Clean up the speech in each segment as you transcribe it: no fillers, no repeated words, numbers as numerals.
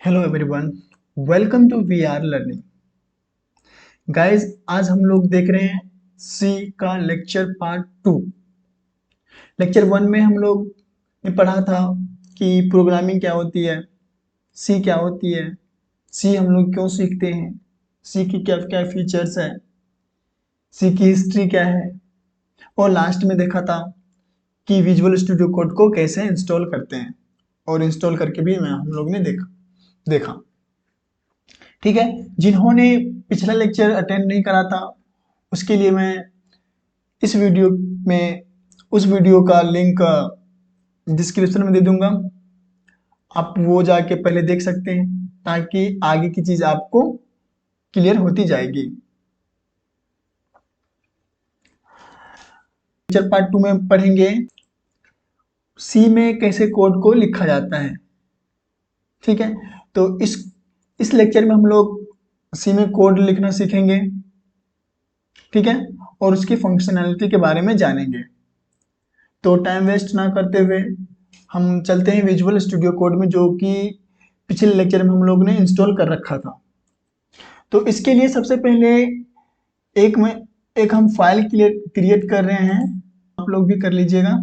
Hello everyone, welcome to we are learning. Guys, आज हम लोग देख रहे हैं सी का लेक्चर पार्ट 2। लेक्चर 1 में हम लोग ने पढ़ा था कि प्रोग्रामिंग क्या होती है, सी क्या होती है, सी हम लोग क्यों सीखते हैं, सी की क्या क्या फीचर्स है, सी की हिस्ट्री क्या है, और लास्ट में देखा था कि विजुअल स्टूडियो कोड को कैसे इंस्टॉल करते हैं, और इंस्टॉल करके भी मैं हम लोग ने देखा। ठीक है, जिन्होंने पिछला लेक्चर अटेंड नहीं करा था उसके लिए मैं इस वीडियो में उस वीडियो का लिंक डिस्क्रिप्शन में दे दूंगा। आप वो जाके पहले देख सकते हैं ताकि आगे की चीज आपको क्लियर होती जाएगी। लेक्चर पार्ट 2 में पढ़ेंगे सी में कैसे कोड को लिखा जाता है। ठीक है, तो इस लेक्चर में हम लोग सी में कोड लिखना सीखेंगे। ठीक है, और उसकी फंक्शनैलिटी के बारे में जानेंगे। तो टाइम वेस्ट ना करते हुए हम चलते हैं विजुअल स्टूडियो कोड में, जो कि पिछले लेक्चर में हम लोग ने इंस्टॉल कर रखा था। तो इसके लिए सबसे पहले एक में एक हम फाइल क्रिएट कर रहे हैं, आप लोग भी कर लीजिएगा।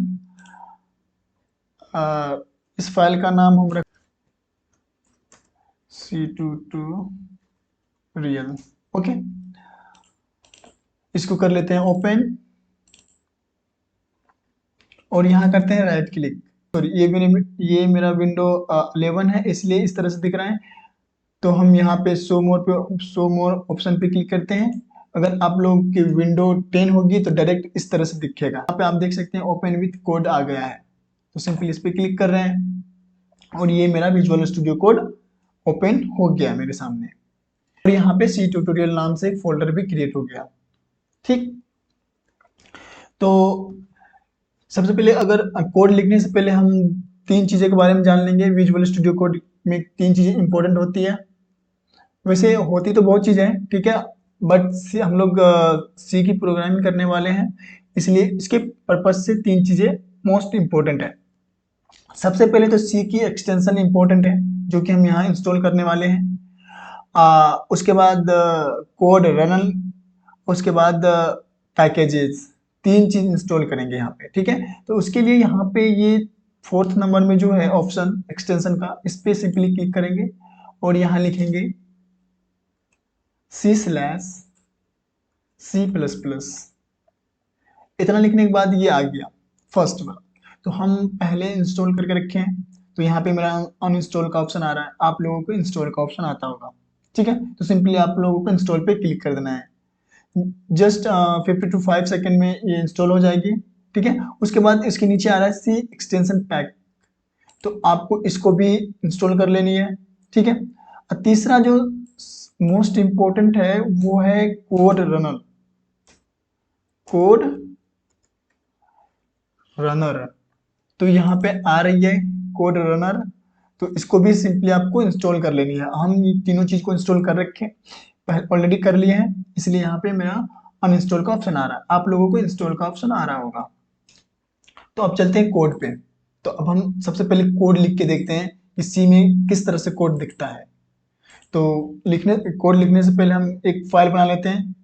इस फाइल का नाम हम रख C22 रियल। ओके, इसको कर लेते हैं ओपन, और यहाँ करते हैं राइट क्लिक। सॉरी, ये मेरा विंडो 11 है, इसलिए इस तरह से दिख रहा है। तो हम यहाँ पे शो मोर ऑप्शन पे क्लिक करते हैं। अगर आप लोग की विंडो 10 होगी तो डायरेक्ट इस तरह से दिखेगा। यहाँ पे आप देख सकते हैं ओपन विथ कोड आ गया है, तो सिंपली इस पे क्लिक कर रहे हैं और ये मेरा विजुअल स्टूडियो कोड ओपन हो गया मेरे सामने। और यहाँ पे सी ट्यूटोरियल नाम से एक फोल्डर भी क्रिएट हो गया। ठीक, तो सबसे पहले अगर कोड लिखने से पहले हम तीन चीज़ों के बारे में जान लेंगे। विजुअल स्टूडियो कोड में तीन चीज़ें इंपॉर्टेंट होती है। वैसे होती तो बहुत चीज़ें हैं, ठीक है, बट हम लोग सी की प्रोग्रामिंग करने वाले हैं, इसलिए इसके पर्पज से तीन चीज़ें मोस्ट इंपॉर्टेंट है। सबसे पहले तो सी की एक्सटेंशन इंपॉर्टेंट है, जो कि हम यहाँ इंस्टॉल करने वाले हैं। उसके बाद कोड रनल, उसके बाद पैकेजेस, तीन चीज इंस्टॉल करेंगे यहाँ पे। ठीक है, तो उसके लिए यहाँ पे ये फोर्थ नंबर में जो है ऑप्शन एक्सटेंशन का, इस पे सिंपली क्लिक करेंगे और यहाँ लिखेंगे C/C++। इतना लिखने के बाद ये आ गया फर्स्ट वाला। तो हम पहले इंस्टॉल करके रखे हैं, तो यहाँ पे मेरा अनइंस्टॉल का ऑप्शन आ रहा है, आप लोगों को इंस्टॉल का ऑप्शन आता होगा। ठीक है, तो सिंपली आप लोगों को इंस्टॉल पे क्लिक कर देना है। जस्ट 50 to 5 सेकेंड में ये इंस्टॉल हो जाएगी। ठीक है, उसके बाद इसके नीचे आ रहा है सी एक्सटेंशन पैक, तो आपको इसको भी इंस्टॉल कर लेनी है। ठीक है, और तीसरा जो मोस्ट इंपॉर्टेंट है वो है कोड रनर। कोड रनर, तो यहाँ पे आ रही है कोड रनर, तो इसको भी सिंपली आपको इंस्टॉल कर लेनी है। हम ये तीनों चीज को इंस्टॉल कर रखे ऑलरेडी कर लिए हैं, इसलिए यहाँ पे मेरा अनइंस्टॉल का ऑप्शन आ रहा है, आप लोगों को इंस्टॉल का ऑप्शन आ रहा होगा। तो अब चलते हैं कोड पे। तो अब हम सबसे पहले कोड लिख के देखते हैं कि सी में किस तरह से कोड दिखता है। तो कोड लिखने से पहले हम एक फाइल बना लेते हैं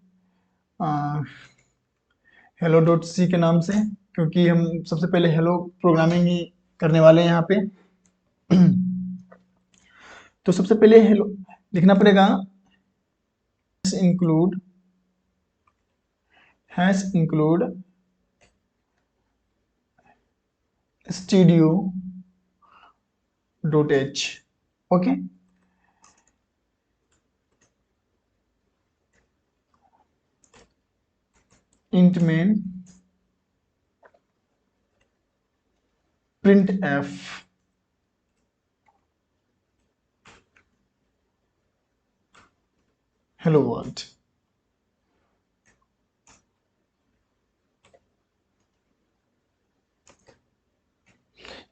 hello.c के नाम से, क्योंकि हम सबसे पहले हेलो प्रोग्रामिंग ही करने वाले हैं यहाँ पे। तो सबसे पहले हेलो लिखना पड़ेगा, include studio.h। Okay, int main printf, hello world।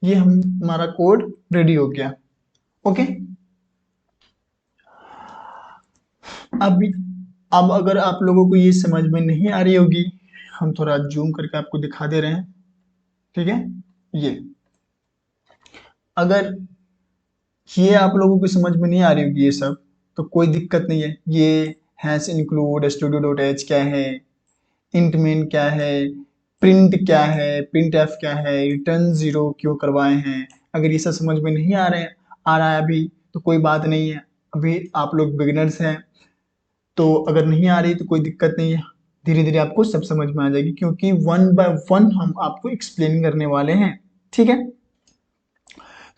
ये हमारा कोड रेडी हो गया। ओके, अब अब अगर आप लोगों को ये समझ में नहीं आ रही होगी, हम थोड़ा जूम करके आपको दिखा दे रहे हैं। ठीक है, ये अगर ये आप लोगों को समझ में नहीं आ रही होगी ये सब, तो कोई दिक्कत नहीं है। ये hash include studio dot H क्या है, इंट मेन क्या है, प्रिंट क्या है, प्रिंट एफ क्या है, रिटर्न जीरो क्यों करवाए हैं, अगर ये सब समझ में नहीं आ रहा है अभी तो कोई बात नहीं है, अभी आप लोग बिगिनर्स हैं, तो अगर नहीं आ रही तो कोई दिक्कत नहीं है, धीरे धीरे आपको सब समझ में आ जाएगी, क्योंकि वन बाय वन हम आपको एक्सप्लेन करने वाले हैं। ठीक है,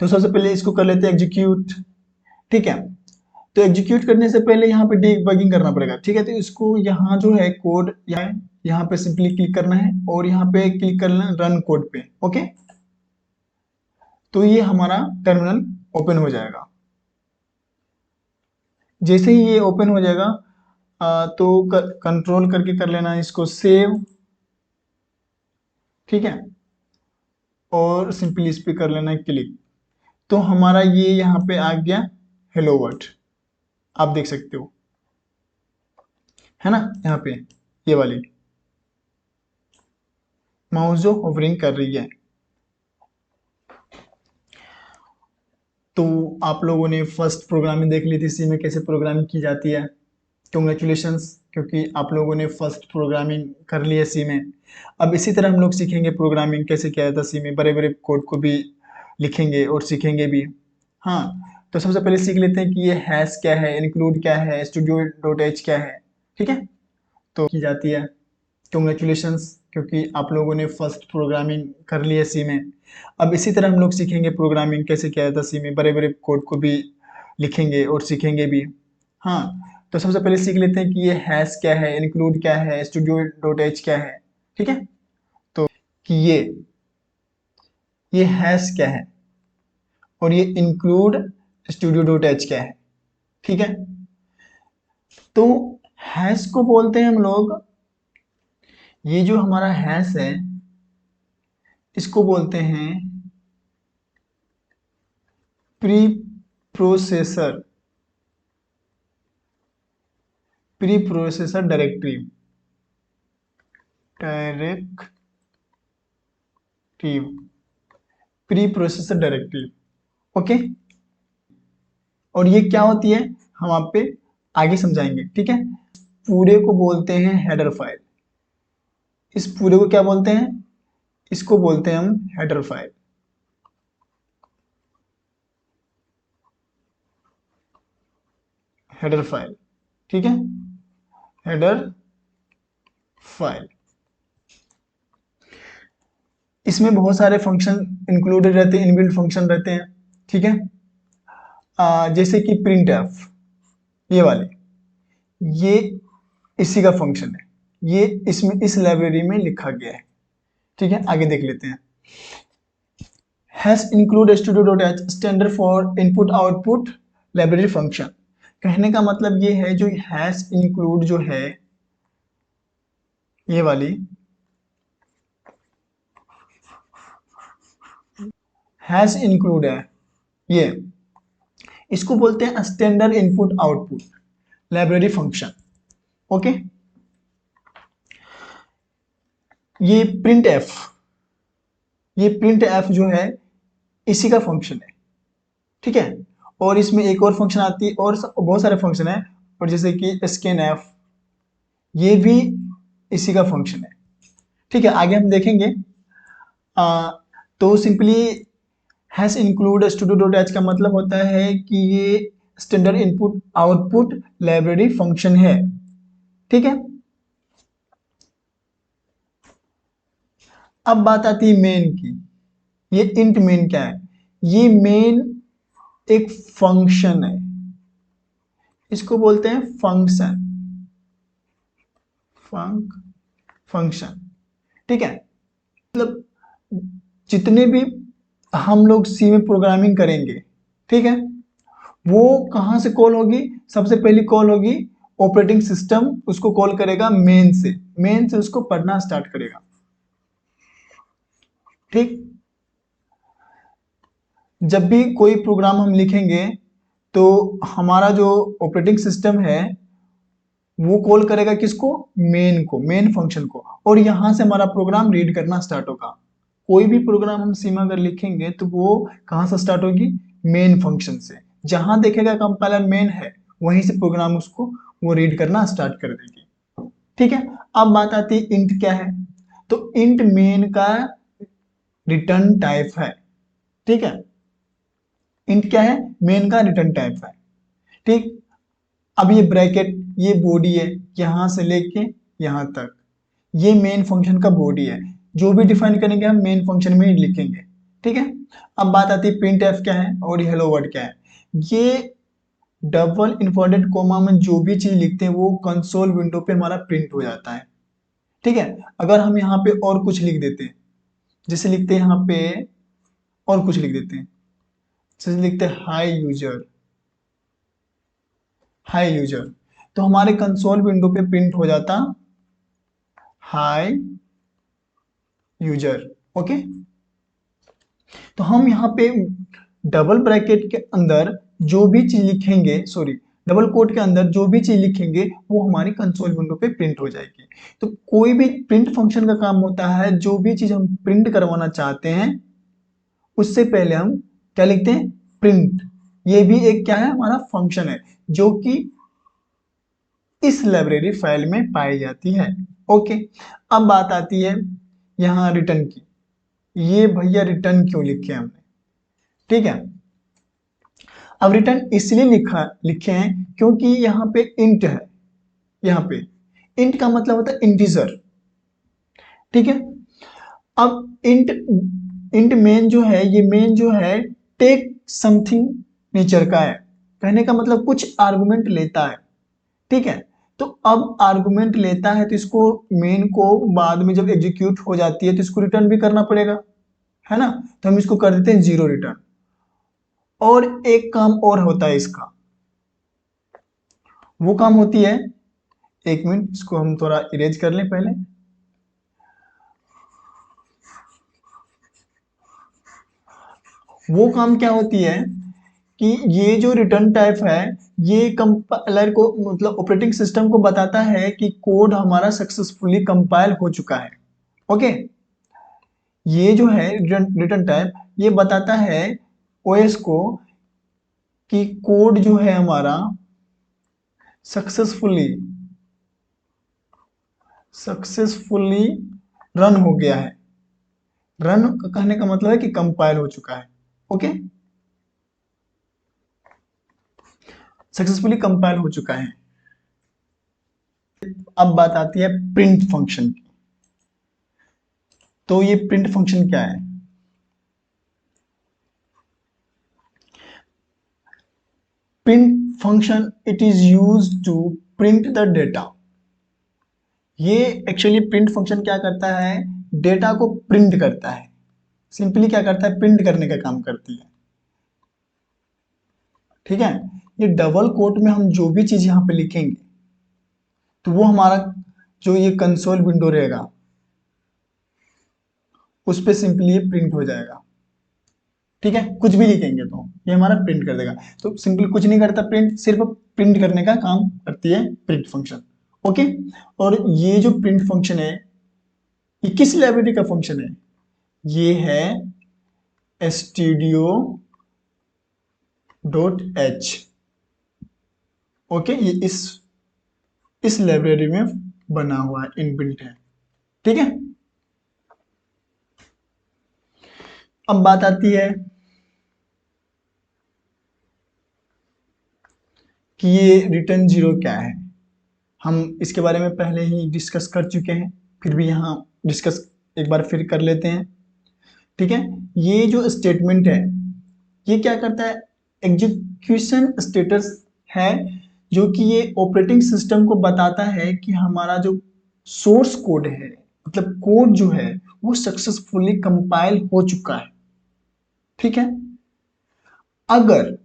तो सबसे पहले इसको कर लेते हैं एग्जीक्यूट। ठीक है, तो एग्जीक्यूट करने से पहले यहाँ पे डीबगिंग करना पड़ेगा। ठीक है, तो इसको यहाँ जो है कोड यहाँ पे सिंपली क्लिक करना है और यहाँ पे क्लिक करना है रन कोड पे। ओके, तो ये हमारा टर्मिनल ओपन हो जाएगा। जैसे ही ये ओपन हो जाएगा तो कंट्रोल करके कर लेना इसको सेव। ठीक है, और सिंपली इस पे कर लेना है क्लिक, तो हमारा ये यहाँ पे आ गया हेलो वर्ल्ड, आप देख सकते हो, है ना, यहाँ पे ये वाली माउस जो होवरिंग कर रही है। तो आप लोगों ने फर्स्ट प्रोग्रामिंग देख ली थी, सी में कैसे प्रोग्रामिंग की जाती है। कंग्रेचुलेशंस, क्योंकि आप लोगों ने फर्स्ट प्रोग्रामिंग कर ली है सी में। अब इसी तरह हम लोग सीखेंगे प्रोग्रामिंग कैसे किया जाता है सी में, बड़े बड़े कोड को भी लिखेंगे और सीखेंगे भी। हाँ, तो सबसे पहले सीख लेते हैं कि ये हैश क्या है, इंक्लूड क्या है, स्टूडियो डॉट एच क्या है। ठीक है, तो की जाती है। कंग्रेचुलेशंस, क्योंकि आप लोगों ने फर्स्ट प्रोग्रामिंग कर ली है सी में। अब इसी तरह हम लोग सीखेंगे प्रोग्रामिंग कैसे किया जाता है सी में, बड़े बड़े कोड को भी लिखेंगे और सीखेंगे भी। हाँ, तो सबसे पहले सीख लेते हैं कि ये हैश क्या है, इंक्लूड क्या है, स्टूडियो डॉट एच क्या है। ठीक है, तो कि ये हैश क्या है और ये इंक्लूड स्टूडियो डॉट एच क्या है। ठीक है, तो हैश को बोलते हैं हम लोग, ये जो हमारा हैश है इसको बोलते हैं pre processor, pre processor directive, pre processor directive. Okay, और ये क्या होती है हम आप पे आगे समझाएंगे। ठीक है, पूरे को बोलते हैं हेडर फाइल, इस पूरे को क्या बोलते हैं, इसको बोलते हैं हम हेडर फाइल। हेडर फाइल, ठीक है, हेडर फाइल। इसमें बहुत सारे फंक्शन इंक्लूडेड रहते हैं, इनबिल्ट फंक्शन रहते हैं। ठीक है, जैसे कि प्रिंट एफ, ये वाले, ये इसी का फंक्शन है, ये इसमें इस लाइब्रेरी में लिखा गया है। ठीक है, आगे देख लेते हैं। Hash include studio dot H standard for input output library function. कहने का मतलब ये है, जो हैश इंक्लूड जो है ये वाली, हैश इंक्लूड है ये, इसको बोलते हैं standard input output library function. Okay, ये प्रिंट एफ, ये प्रिंट एफ जो है इसी का फंक्शन है। ठीक है, और इसमें एक और फंक्शन आती है, और बहुत सारे फंक्शन है, और जैसे कि स्कैन एफ, ये भी इसी का फंक्शन है। ठीक है, आगे हम देखेंगे। तो simply hash include studio dot H का मतलब होता है कि ये standard input output library function है। ठीक है, अब बात आती है मेन की। ये इंट मेन क्या है, ये मेन एक फंक्शन है, इसको बोलते हैं फंक्शन, फंक्शन। ठीक है, मतलब जितने भी हम लोग सी में प्रोग्रामिंग करेंगे, ठीक है, वो कहां से कॉल होगी, सबसे पहली कॉल होगी ऑपरेटिंग सिस्टम उसको कॉल करेगा मेन से, मेन से उसको पढ़ना स्टार्ट करेगा। ठीक, जब भी कोई प्रोग्राम हम लिखेंगे तो हमारा जो ऑपरेटिंग सिस्टम है वो कॉल करेगा किसको, मेन को, मेन फंक्शन को, और यहां से हमारा प्रोग्राम रीड करना स्टार्ट होगा। कोई भी प्रोग्राम हम सी में अगर लिखेंगे तो वो कहां से स्टार्ट होगी, मेन फंक्शन से। जहां देखेगा कंपाइलर मेन है वहीं से प्रोग्राम उसको वो रीड करना स्टार्ट कर देगी। ठीक है, अब बात आती है इंट क्या है। तो इंट मेन का रिटर्न टाइप है। ठीक है, इंट क्या है, मेन का रिटर्न टाइप है। ठीक, अब ये ब्रैकेट, ये बॉडी है, यहां से लेके यहां तक, ये मेन फंक्शन का बॉडी है। जो भी डिफाइन करेंगे हम मेन फंक्शन में ही लिखेंगे। ठीक है, अब बात आती है प्रिंट एफ क्या है और हेलो वर्ड क्या है। ये डबल इन्वर्टेड कोमा में जो भी चीज लिखते हैं वो कंसोल विंडो पे हमारा प्रिंट हो जाता है। ठीक है, अगर हम यहाँ पे और कुछ लिख देते हैं, जैसे लिखते हैं यहाँ पे और कुछ लिख देते हैं, जैसे लिखते हैं हाई यूजर, हाई यूजर, तो हमारे कंसोल विंडो पे प्रिंट हो जाता हाई यूजर। ओके, तो हम यहाँ पे डबल ब्रैकेट के अंदर जो भी चीज लिखेंगे, सॉरी डबल कोट के अंदर जो भी चीज लिखेंगे वो हमारी कंसोल विंडो पे प्रिंट हो जाएगी। तो कोई भी प्रिंट फंक्शन का काम होता है, जो भी चीज हम प्रिंट करवाना चाहते हैं उससे पहले हम क्या लिखते हैं, प्रिंट। ये भी एक क्या है, हमारा फंक्शन है जो कि इस लाइब्रेरी फाइल में पाई जाती है। ओके, अब बात आती है यहाँ रिटर्न की। ये भैया रिटर्न क्यों लिखे हमने, ठीक है। अब रिटर्न इसलिए लिखे हैं क्योंकि यहाँ पे इंट है, यहाँ पे इंट का मतलब होता है इंटीजर। ठीक है, अब इंट, इंट मेन जो है, ये मेन जो है टेक समथिंग नेचर का है। कहने का मतलब कुछ आर्गुमेंट लेता है। ठीक है, तो अब आर्गुमेंट लेता है तो इसको मेन को बाद में जब एग्जीक्यूट हो जाती है तो इसको रिटर्न भी करना पड़ेगा, है ना। तो हम इसको कर देते हैं जीरो रिटर्न। और एक काम और होता है इसका, वो काम होती है, एक मिनट इसको हम थोड़ा इरेज कर लें पहले। वो काम क्या होती है कि ये जो रिटर्न टाइप है ये कंपाइलर को, मतलब ऑपरेटिंग सिस्टम को बताता है कि कोड हमारा सक्सेसफुली कंपाइल हो चुका है। ओके, ये जो है रिटर्न टाइप ये बताता है ओएस को कि कोड जो है हमारा सक्सेसफुली सक्सेसफुली रन हो गया है। रन कहने का मतलब है कि कंपाइल हो चुका है। ओके, सक्सेसफुली कंपाइल हो चुका है। अब बात आती है प्रिंट फंक्शन की। तो ये प्रिंट फंक्शन क्या है, print function it is used to print the data. ये एक्चुअली प्रिंट फंक्शन क्या करता है, डेटा को प्रिंट करता है। सिंपली क्या करता है, प्रिंट करने का काम करती है। ठीक है, ये डबल कोट में हम जो भी चीज यहाँ पे लिखेंगे तो वो हमारा जो ये कंसोल विंडो रहेगा उस पर सिंपली ये प्रिंट हो जाएगा। ठीक है, कुछ भी लिखेंगे तो ये हमारा प्रिंट कर देगा। तो सिंपली कुछ नहीं करता प्रिंट, सिर्फ प्रिंट करने का काम करती है प्रिंट फंक्शन। ओके, और ये जो प्रिंट फंक्शन है ये किस लाइब्रेरी का फंक्शन है, ये है stdio.h। ओके, ये इस लाइब्रेरी में बना हुआ है, इनबिल्ट है। ठीक है, अब बात आती है कि ये रिटर्न जीरो क्या है। हम इसके बारे में पहले ही डिस्कस कर चुके हैं, फिर भी यहाँ डिस्कस एक बार फिर कर लेते हैं। ठीक है, ये जो स्टेटमेंट है ये क्या करता है, एग्जीक्यूशन स्टेटस है, जो कि ये ऑपरेटिंग सिस्टम को बताता है कि हमारा जो सोर्स कोड है, मतलब कोड जो है वो सक्सेसफुली कंपाइल हो चुका है। ठीक है, अगर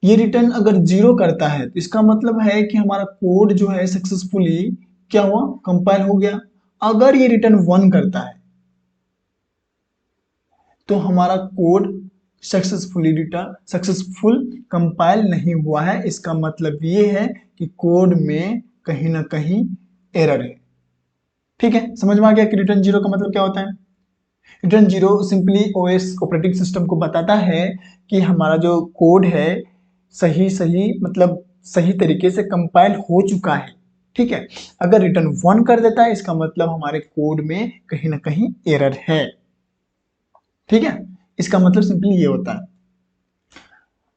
ये रिटर्न अगर जीरो करता है तो इसका मतलब है कि हमारा कोड जो है सक्सेसफुली क्या हुआ, कंपाइल हो गया। अगर ये रिटर्न वन करता है तो हमारा कोड सक्सेसफुल कंपाइल नहीं हुआ है। इसका मतलब ये है कि कोड में कहीं ना कहीं एरर है। ठीक है, समझ में आ गया कि रिटर्न जीरो का मतलब क्या होता है। Return zero simply OS operating system को बताता है कि हमारा जो कोड है सही सही मतलब सही तरीके से कंपाइल हो चुका है। ठीक है, अगर रिटर्न 1 कर देता है इसका मतलब हमारे कोड में कहीं ना कहीं एरर है। ठीक है, इसका मतलब सिंपली ये होता है।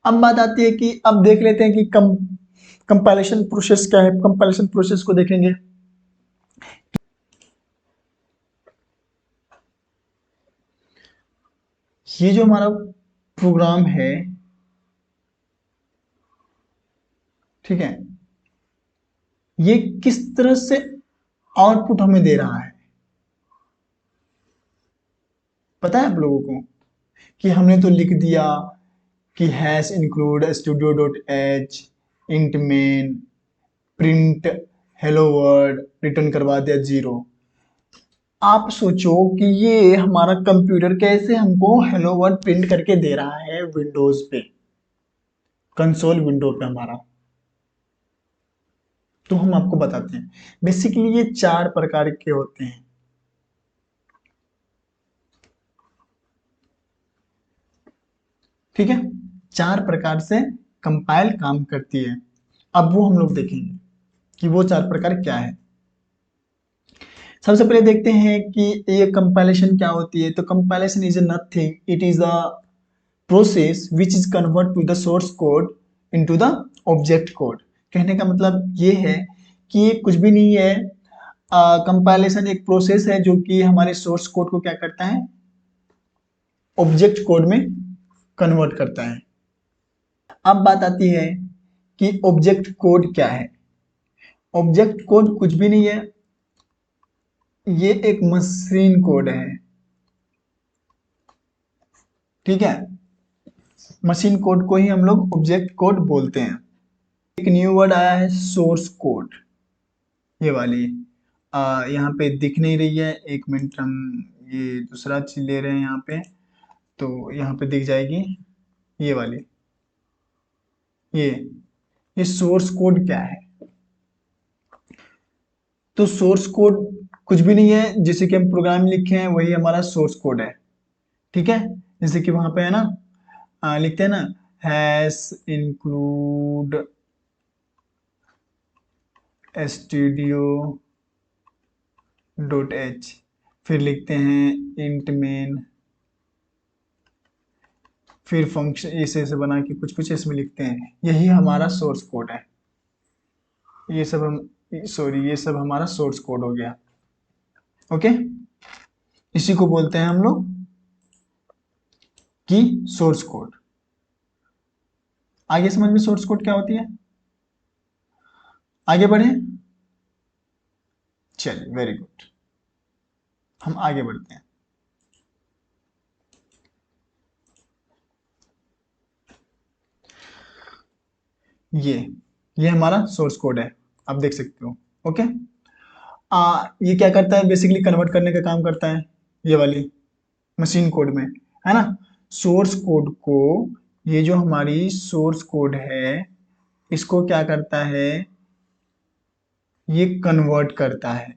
अब बात आती है कि अब देख लेते हैं कि कंपाइलेशन प्रोसेस क्या है। कंपाइलेशन प्रोसेस को देखेंगे। ये जो हमारा प्रोग्राम है, ठीक है, ये किस तरह से आउटपुट हमें दे रहा है पता है आप लोगों को? कि हमने तो लिख दिया कि hash include studio dot H int main print hello word return करवा दिया 0। आप सोचो कि ये हमारा कंप्यूटर कैसे हमको हेलो वर्ड प्रिंट करके दे रहा है विंडोज पे, कंसोल विंडो पे हमारा। तो हम आपको बताते हैं। बेसिकली ये 4 प्रकार के होते हैं। ठीक है, 4 प्रकार से कंपाइल काम करती है। अब वो हम लोग देखेंगे कि वो 4 प्रकार क्या है। सबसे पहले देखते हैं कि ये कंपाइलेशन क्या होती है। तो compilation is nothing, it is a process which is convert to the source code into the object code. कहने का मतलब ये है कि ये कुछ भी नहीं है। कंपाइलेशन एक प्रोसेस है जो कि हमारे सोर्स कोड को क्या करता है, ऑब्जेक्ट कोड में कन्वर्ट करता है। अब बात आती है कि ऑब्जेक्ट कोड क्या है। ऑब्जेक्ट कोड कुछ भी नहीं है, ये एक मशीन कोड है। ठीक है, मशीन कोड को ही हम लोग ऑब्जेक्ट कोड बोलते हैं। एक न्यू वर्ड आया है सोर्स कोड, ये वाली यहाँ पे दिख नहीं रही है। एक मिनट, हम ये दूसरा चीज ले रहे हैं यहाँ पे, तो यहाँ पे दिख जाएगी ये वाली। ये ये सोर्स कोड क्या है? तो सोर्स कोड कुछ भी नहीं है, जैसे कि हम प्रोग्राम लिखे हैं वही हमारा सोर्स कोड है। ठीक है, जैसे कि वहां पे है ना, लिखते हैं ना, hash include studio dot H, फिर लिखते हैं इंट मेन, फिर फंक्शन ऐसे बना के कुछ कुछ इसमें लिखते हैं। यही हमारा सोर्स कोड है। ये सब हम सॉरी ये सब हमारा सोर्स कोड हो गया। ओके, इसी को बोलते हैं हम लोग कि सोर्स कोड। आगे समझ में सोर्स कोड क्या होती है? आगे बढ़े, चलिए वेरी गुड, हम आगे बढ़ते हैं। ये हमारा सोर्स कोड है, आप देख सकते हो। ओके, ये क्या करता है, बेसिकली कन्वर्ट करने का काम करता है ये वाली मशीन कोड में, है ना। सोर्स कोड को, ये जो हमारी सोर्स कोड है इसको क्या करता है, ये कन्वर्ट करता है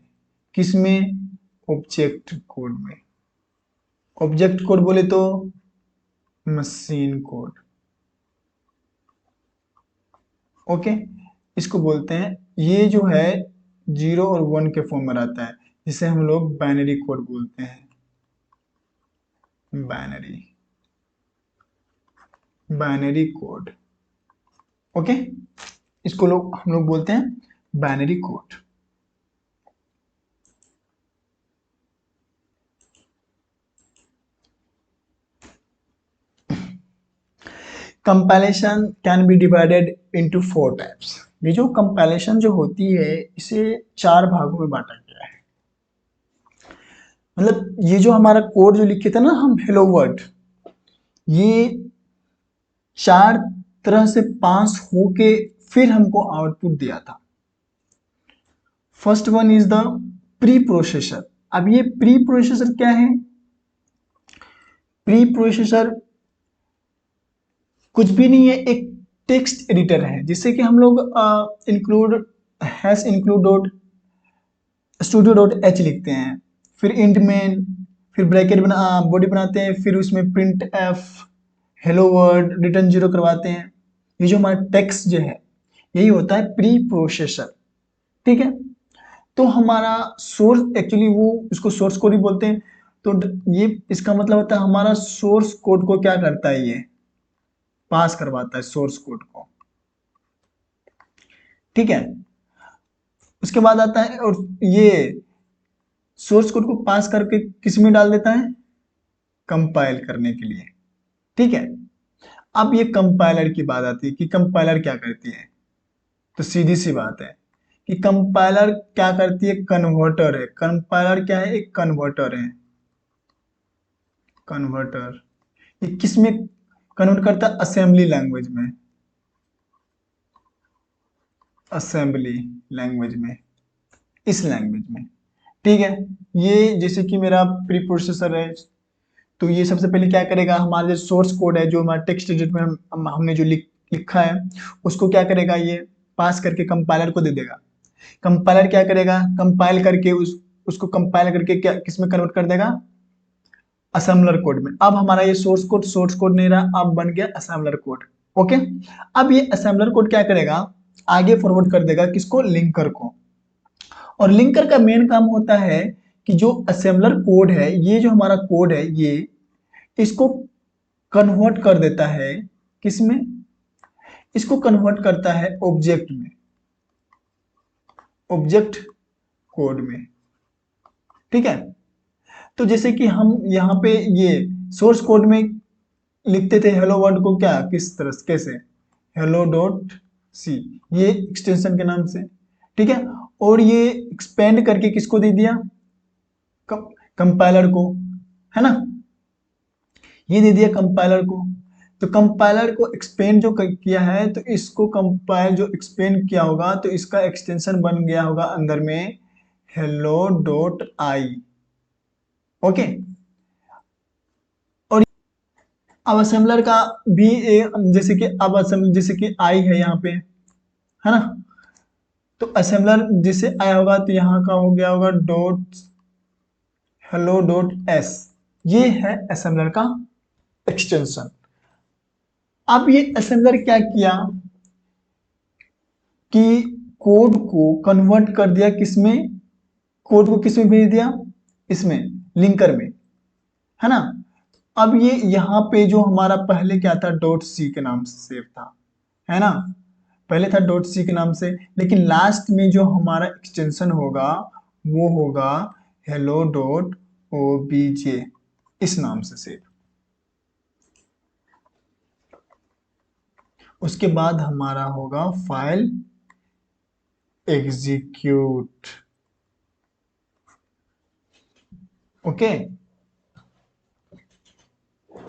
किसमें, ऑब्जेक्ट कोड में। ऑब्जेक्ट कोड बोले तो मशीन कोड। ओके, इसको बोलते हैं, ये जो है 0 और 1 के फॉर्म में रहता है, जिसे हम लोग बाइनरी कोड बोलते हैं। Binary binary code. ओके, इसको हम लोग बोलते हैं binary code. Compilation can be divided into 4 types. ये जो कंपाइलेशन जो होती है इसे 4 भागों में बांटा गया है। मतलब ये जो हमारा कोड जो लिखे थे ना हम, हेलो वर्ड, ये 4 तरह से पास होके फिर हमको आउटपुट दिया था। First one is the pre processor. अब ये प्री प्रोसेसर क्या है? प्री प्रोसेसर कुछ भी नहीं है, एक टेक्स्ट एडिटर है, जिससे कि हम लोग include hash include dot studio dot H लिखते हैं, फिर इंट मेन, फिर ब्रैकेट बॉडी बनाते हैं, फिर उसमें print F hello word return 0 करवाते हैं। ये जो हमारा टेक्स्ट जो है यही होता है प्री प्रोसेसर, ठीक है। तो हमारा सोर्स एक्चुअली वो इसको सोर्स कोड ही बोलते हैं। तो ये इसका मतलब होता है हमारा सोर्स कोड को क्या करता है, ये पास करवाता है सोर्स कोड को, ठीक है। उसके बाद आता है और ये सोर्स कोड को पास करके किस में डाल देता है, कंपाइल करने के लिए, ठीक है। अब ये कंपाइलर की बात आती है कि कंपाइलर क्या करती है। तो सीधी सी बात है कि कंपाइलर क्या करती है, कन्वर्टर है। कंपाइलर क्या है, एक कन्वर्टर है। कन्वर्टर ये किस में कन्वर्ट करता है, असेंबली लैंग्वेज में, असेंबली लैंग्वेज में, इस लैंग्वेज में, ठीक है। ये जैसे कि मेरा प्री प्रोसेसर है, तो ये सबसे पहले क्या करेगा, हमारा जो सोर्स कोड है, जो हमारा टेक्स्ट एडिटर में हमने जो लिखा है, उसको क्या करेगा, ये पास करके कंपाइलर को दे देगा। कंपाइलर क्या करेगा, कंपाइल करके उसको कंपाइल करके क्या किस में कन्वर्ट कर देगा, असेंबलर कोड में। अब हमारा ये सोर्स कोड नहीं रहा, अब बन गया असेंबलर कोड, ओके। अब ये असेंबलर कोड क्या करेगा, आगे फॉरवर्ड कर देगा किसको, लिंकर को। और लिंकर का मेन काम होता है कि जो असेंबलर कोड है, ये जो हमारा कोड है, ये इसको कन्वर्ट कर देता है किसमें, इसको कन्वर्ट करता है ऑब्जेक्ट में, ऑब्जेक्ट कोड में, ठीक है। तो जैसे कि हम यहाँ पे ये सोर्स कोड में लिखते थे हेलो वर्ल्ड को, क्या किस तरह से, कैसे, हेलो डॉट सी, ये एक्सटेंशन के नाम से, ठीक है। और ये एक्सपेंड करके किसको दे दिया, कंपाइलर को, है ना, ये दे दिया कंपाइलर को। तो कंपाइलर को एक्सपेंड जो किया है, तो इसको कंपाइल जो एक्सपेंड किया होगा, तो इसका एक्सटेंशन बन गया होगा अंदर में हेलो डॉट आई, ओके। और अब असेंबलर का भी जैसे कि अब असेंबलर जैसे कि आई है यहाँ पे, है ना, तो असेंबलर जिसे आया होगा, तो यहाँ का हो गया होगा डॉट हेलो डॉट एस, ये है असेंबलर का एक्सटेंशन। अब ये असेंबलर क्या किया कि कोड को कन्वर्ट कर दिया किसमें, कोड को किसमें भेज दिया, इसमें लिंकर में, है ना। अब ये यहाँ पे जो हमारा पहले क्या था, डॉट सी के नाम से सेव था, है ना, पहले था डॉट सी के नाम से, लेकिन लास्ट में जो हमारा एक्सटेंशन होगा वो होगा हेलो डॉट ओबीजे, इस नाम से सेव। उसके बाद हमारा होगा फाइल एग्जीक्यूट, ओके,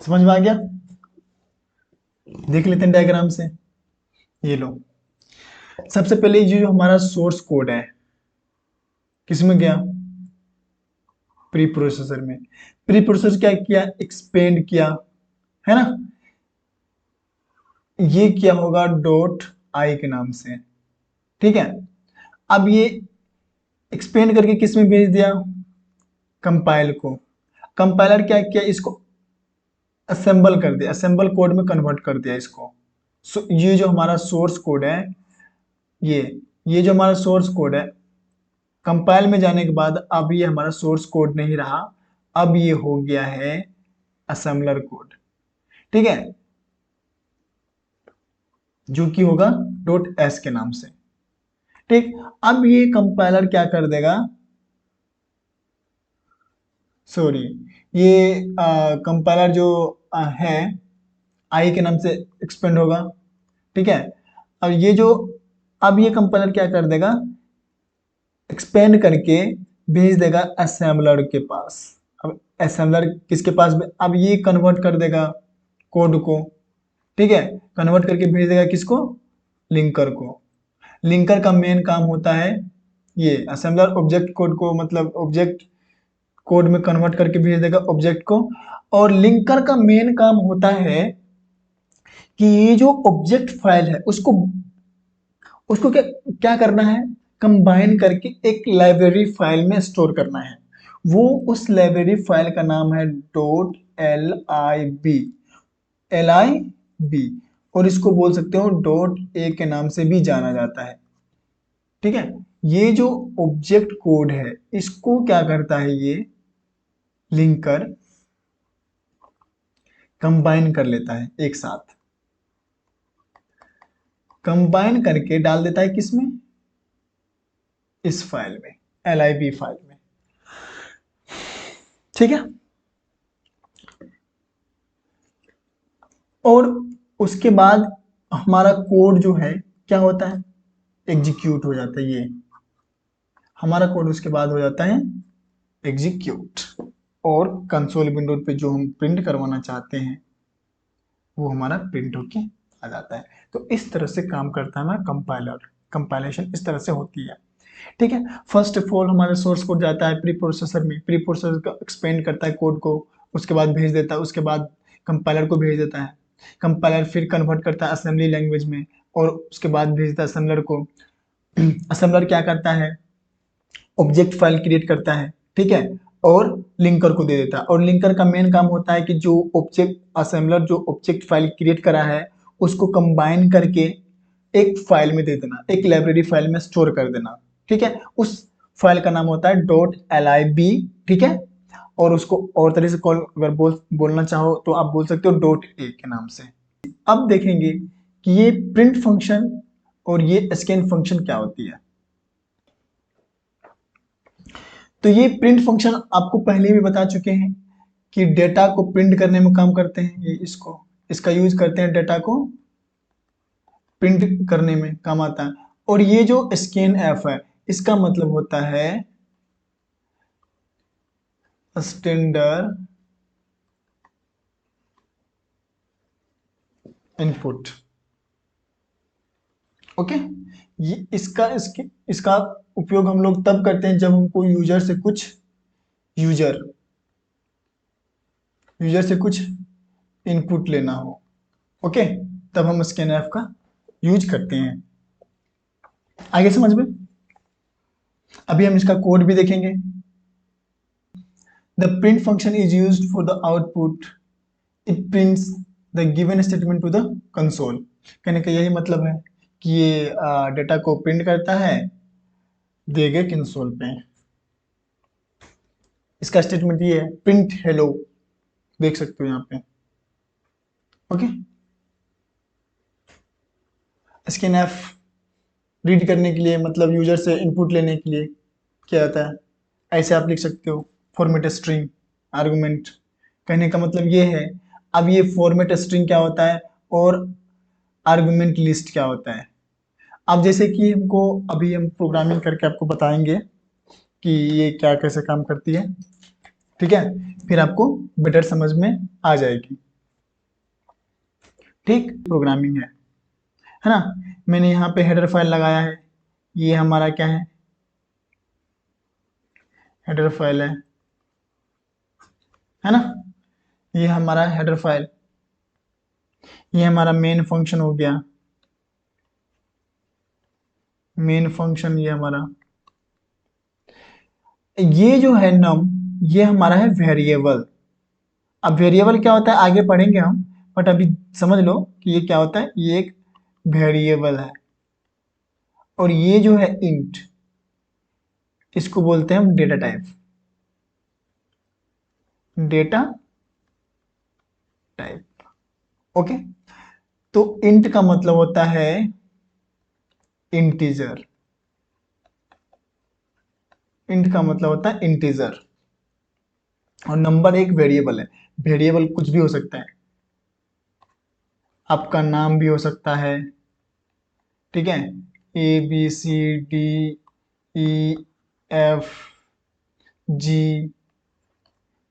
समझ में आ गया। देख लेते हैं डायग्राम से, ये लो। सबसे पहले ये जो हमारा सोर्स कोड है किसमें गया, प्री प्रोसेसर में। प्री प्रोसेसर क्या किया, एक्सपेंड किया, है ना, ये क्या होगा डॉट आई के नाम से, ठीक है। अब ये एक्सपेंड करके किसमें भेज दिया, कंपाइल को। कंपाइलर क्या किया, इसको असेंबल कर दिया, असेंबल कोड में कन्वर्ट कर दिया इसको। ये जो हमारा सोर्स कोड है, ये जो हमारा सोर्स कोड है, कंपाइल में जाने के बाद अब ये हमारा सोर्स कोड नहीं रहा, अब ये हो गया है असेंबलर कोड, ठीक है, जो कि होगा डॉट एस के नाम से, ठीक। अब ये कंपाइलर क्या कर देगा, सॉरी, ये कंपाइलर जो है आई के नाम से एक्सपेंड होगा, ठीक है। अब ये जो, अब ये कंपाइलर क्या कर देगा, एक्सपेंड करके भेज देगा असेंबलर के पास। अब असेंबलर किसके पास, अब ये कन्वर्ट कर देगा कोड को, ठीक है, कन्वर्ट करके भेज देगा किसको, लिंकर को। लिंकर का मेन काम होता है ये असेंबलर ऑब्जेक्ट कोड को, मतलब ऑब्जेक्ट कोड में कन्वर्ट करके भेज देगा ऑब्जेक्ट को। और लिंकर का मेन काम होता है कि ये जो ऑब्जेक्ट फाइल है उसको उसको क्या क्या करना है, कंबाइन करके एक लाइब्रेरी फाइल में स्टोर करना है। वो उस लाइब्रेरी फाइल का नाम है dot l i b, l i b. और इसको बोल सकते हो डॉट ए के नाम से भी जाना जाता है। ठीक है, ये जो ऑब्जेक्ट कोड है इसको क्या करता है, ये लिंकर कंबाइन कर लेता है, एक साथ कंबाइन करके डाल देता है किसमें, इस फाइल में, LIB फाइल में। ठीक है, और उसके बाद हमारा कोड जो है क्या होता है, एग्जीक्यूट हो जाता है। ये हमारा कोड उसके बाद हो जाता है एग्जीक्यूट, और कंसोल विंडो पे जो हम प्रिंट करवाना चाहते हैं वो हमारा प्रिंट होके आ जाता है। तो इस तरह से काम करता है हमारा कंपाइलर, कंपाइलेशन इस तरह से होती है। ठीक है, फर्स्ट ऑफ ऑल हमारा सोर्स कोड जाता है प्री प्रोसेसर में, प्री प्रोसेसर एक्सपेंड करता है कोड को, उसके बाद भेज देता है, उसके बाद कंपाइलर को भेज देता है, कंपाइलर फिर कन्वर्ट करता है असेंबली लैंग्वेज में, और उसके बाद भेजता है असेंबलर को। असेंबलर क्या करता है, ऑब्जेक्ट फाइल क्रिएट करता है, ठीक है, और लिंकर को दे देता है। और लिंकर का मेन काम होता है कि जो ऑब्जेक्ट असेंबलर जो ऑब्जेक्ट फाइल क्रिएट करा है उसको कंबाइन करके एक फाइल में दे देना, एक लाइब्रेरी फाइल में स्टोर कर देना। ठीक है, उस फाइल का नाम होता है .lib। ठीक है, और उसको और तरह से कॉल अगर बोलना चाहो तो आप बोल सकते हो .a के नाम से। अब देखेंगे कि ये प्रिंट फंक्शन और ये स्कैन फंक्शन क्या होती है। तो ये प्रिंट फंक्शन आपको पहले भी बता चुके हैं कि डेटा को प्रिंट करने में काम करते हैं, ये इसका यूज करते हैं, डेटा को प्रिंट करने में काम आता है। और ये जो स्कैन एफ है इसका मतलब होता है स्टैंडर्ड इनपुट। ओके, ये इसका उपयोग हम लोग तब करते हैं जब हमको यूजर से कुछ यूजर से कुछ इनपुट लेना हो। ओके, तब हम स्कैन एफ का यूज करते हैं। आगे समझ में, अभी हम इसका कोड भी देखेंगे। The print function is used for the output, it prints the given statement to the console. कहने का यही मतलब है कि ये डेटा को प्रिंट करता है दिए गए कंसोल पे। इसका स्टेटमेंट ये है प्रिंट हेलो, देख सकते हो यहाँ पे। ओके, स्कैन एफ रीड करने के लिए मतलब यूजर से इनपुट लेने के लिए क्या आता है, ऐसे आप लिख सकते हो फॉर्मेट स्ट्रिंग आर्गुमेंट। कहने का मतलब ये है, अब ये फॉर्मेट स्ट्रिंग क्या होता है और आर्गुमेंट लिस्ट क्या होता है। अब जैसे कि हमको अभी हम प्रोग्रामिंग करके आपको बताएंगे कि ये क्या कैसे काम करती है। ठीक है, फिर आपको बेटर समझ में आ जाएगी। ठीक, प्रोग्रामिंग है ना। मैंने यहाँ पे हेडर फाइल लगाया है, ये हमारा क्या है, हेडर फाइल है ना। ये हमारा हेडर फाइल, ये हमारा मेन फंक्शन हो गया, मेन फंक्शन ये हमारा, ये जो है नम, ये हमारा है वेरिएबल। अब वेरिएबल क्या होता है आगे पढ़ेंगे हम, बट अभी समझ लो कि ये क्या होता है, ये एक वेरिएबल है। और ये जो है इंट, इसको बोलते हैं हम data type, data type. Okay, तो इंट का मतलब होता है इंटीजर, इंट का मतलब होता है इंटीजर। और नंबर एक वेरिएबल है, वेरिएबल कुछ भी हो सकता है, आपका नाम भी हो सकता है। ठीक है, ABCDEFG,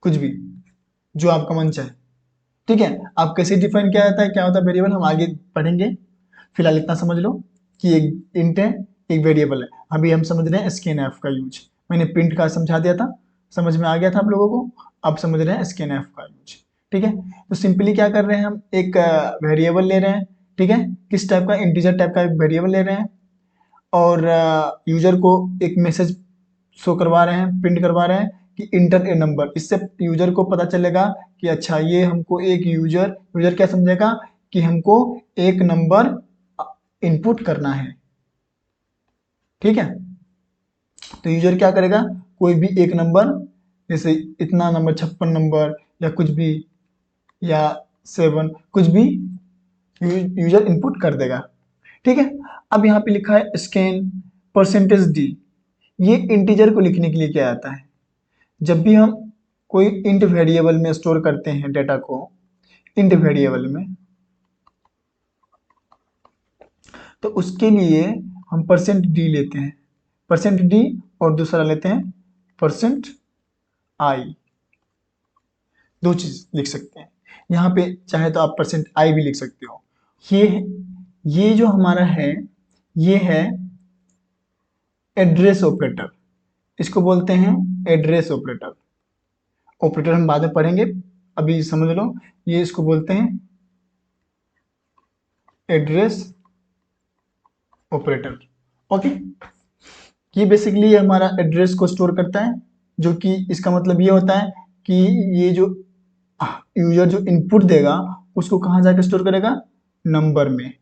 कुछ भी जो आपका मन चाहे। ठीक है, आप कैसे डिफाइन किया जाता है, क्या होता है वेरिएबल, हम आगे पढ़ेंगे। फिलहाल इतना समझ लो कि एक इंट है, एक वेरिएबल है। अभी हम समझ रहे हैं स्कैन एफ का यूज, मैंने प्रिंट का समझा दिया था, समझ में आ गया था आप लोगों को। अब समझ रहे हैं स्कैन एफ का यूज। ठीक है, तो सिंपली क्या कर रहे हैं, हम एक वेरिएबल ले रहे हैं। ठीक है, किस टाइप का, इंटीजर टाइप का एक वेरिएबल ले रहे हैं, और यूजर को एक मैसेज शो करवा रहे हैं, प्रिंट करवा रहे हैं कि इंटर ए नंबर। इससे यूजर को पता चलेगा कि अच्छा ये हमको एक यूजर क्या समझेगा कि हमको एक नंबर इनपुट करना है। ठीक है, तो यूजर क्या करेगा, कोई भी एक नंबर, जैसे इतना नंबर 56 नंबर या कुछ भी, या 7 कुछ भी यूजर इनपुट कर देगा। ठीक है, अब यहाँ पे लिखा है स्कैन %d। ये इंटीजर को लिखने के लिए क्या आता है, जब भी हम कोई इंट वेरिएबल में स्टोर करते हैं डेटा को, इंट वेरिएबल में, तो उसके लिए हम %d लेते हैं, %d, और दूसरा लेते हैं %i। दो चीज लिख सकते हैं यहाँ पे, चाहे तो आप %i भी लिख सकते हो। ये जो हमारा है, ये है एड्रेस ऑपरेटर, इसको बोलते हैं एड्रेस ऑपरेटर। ऑपरेटर हम बाद में पढ़ेंगे, अभी समझ लो, ये इसको बोलते हैं एड्रेस ऑपरेटर। ओके, ये बेसिकली हमारा एड्रेस को स्टोर करता है, जो कि इसका मतलब ये होता है कि ये जो यूजर जो इनपुट देगा उसको कहाँ जाकर स्टोर करेगा, नंबर में,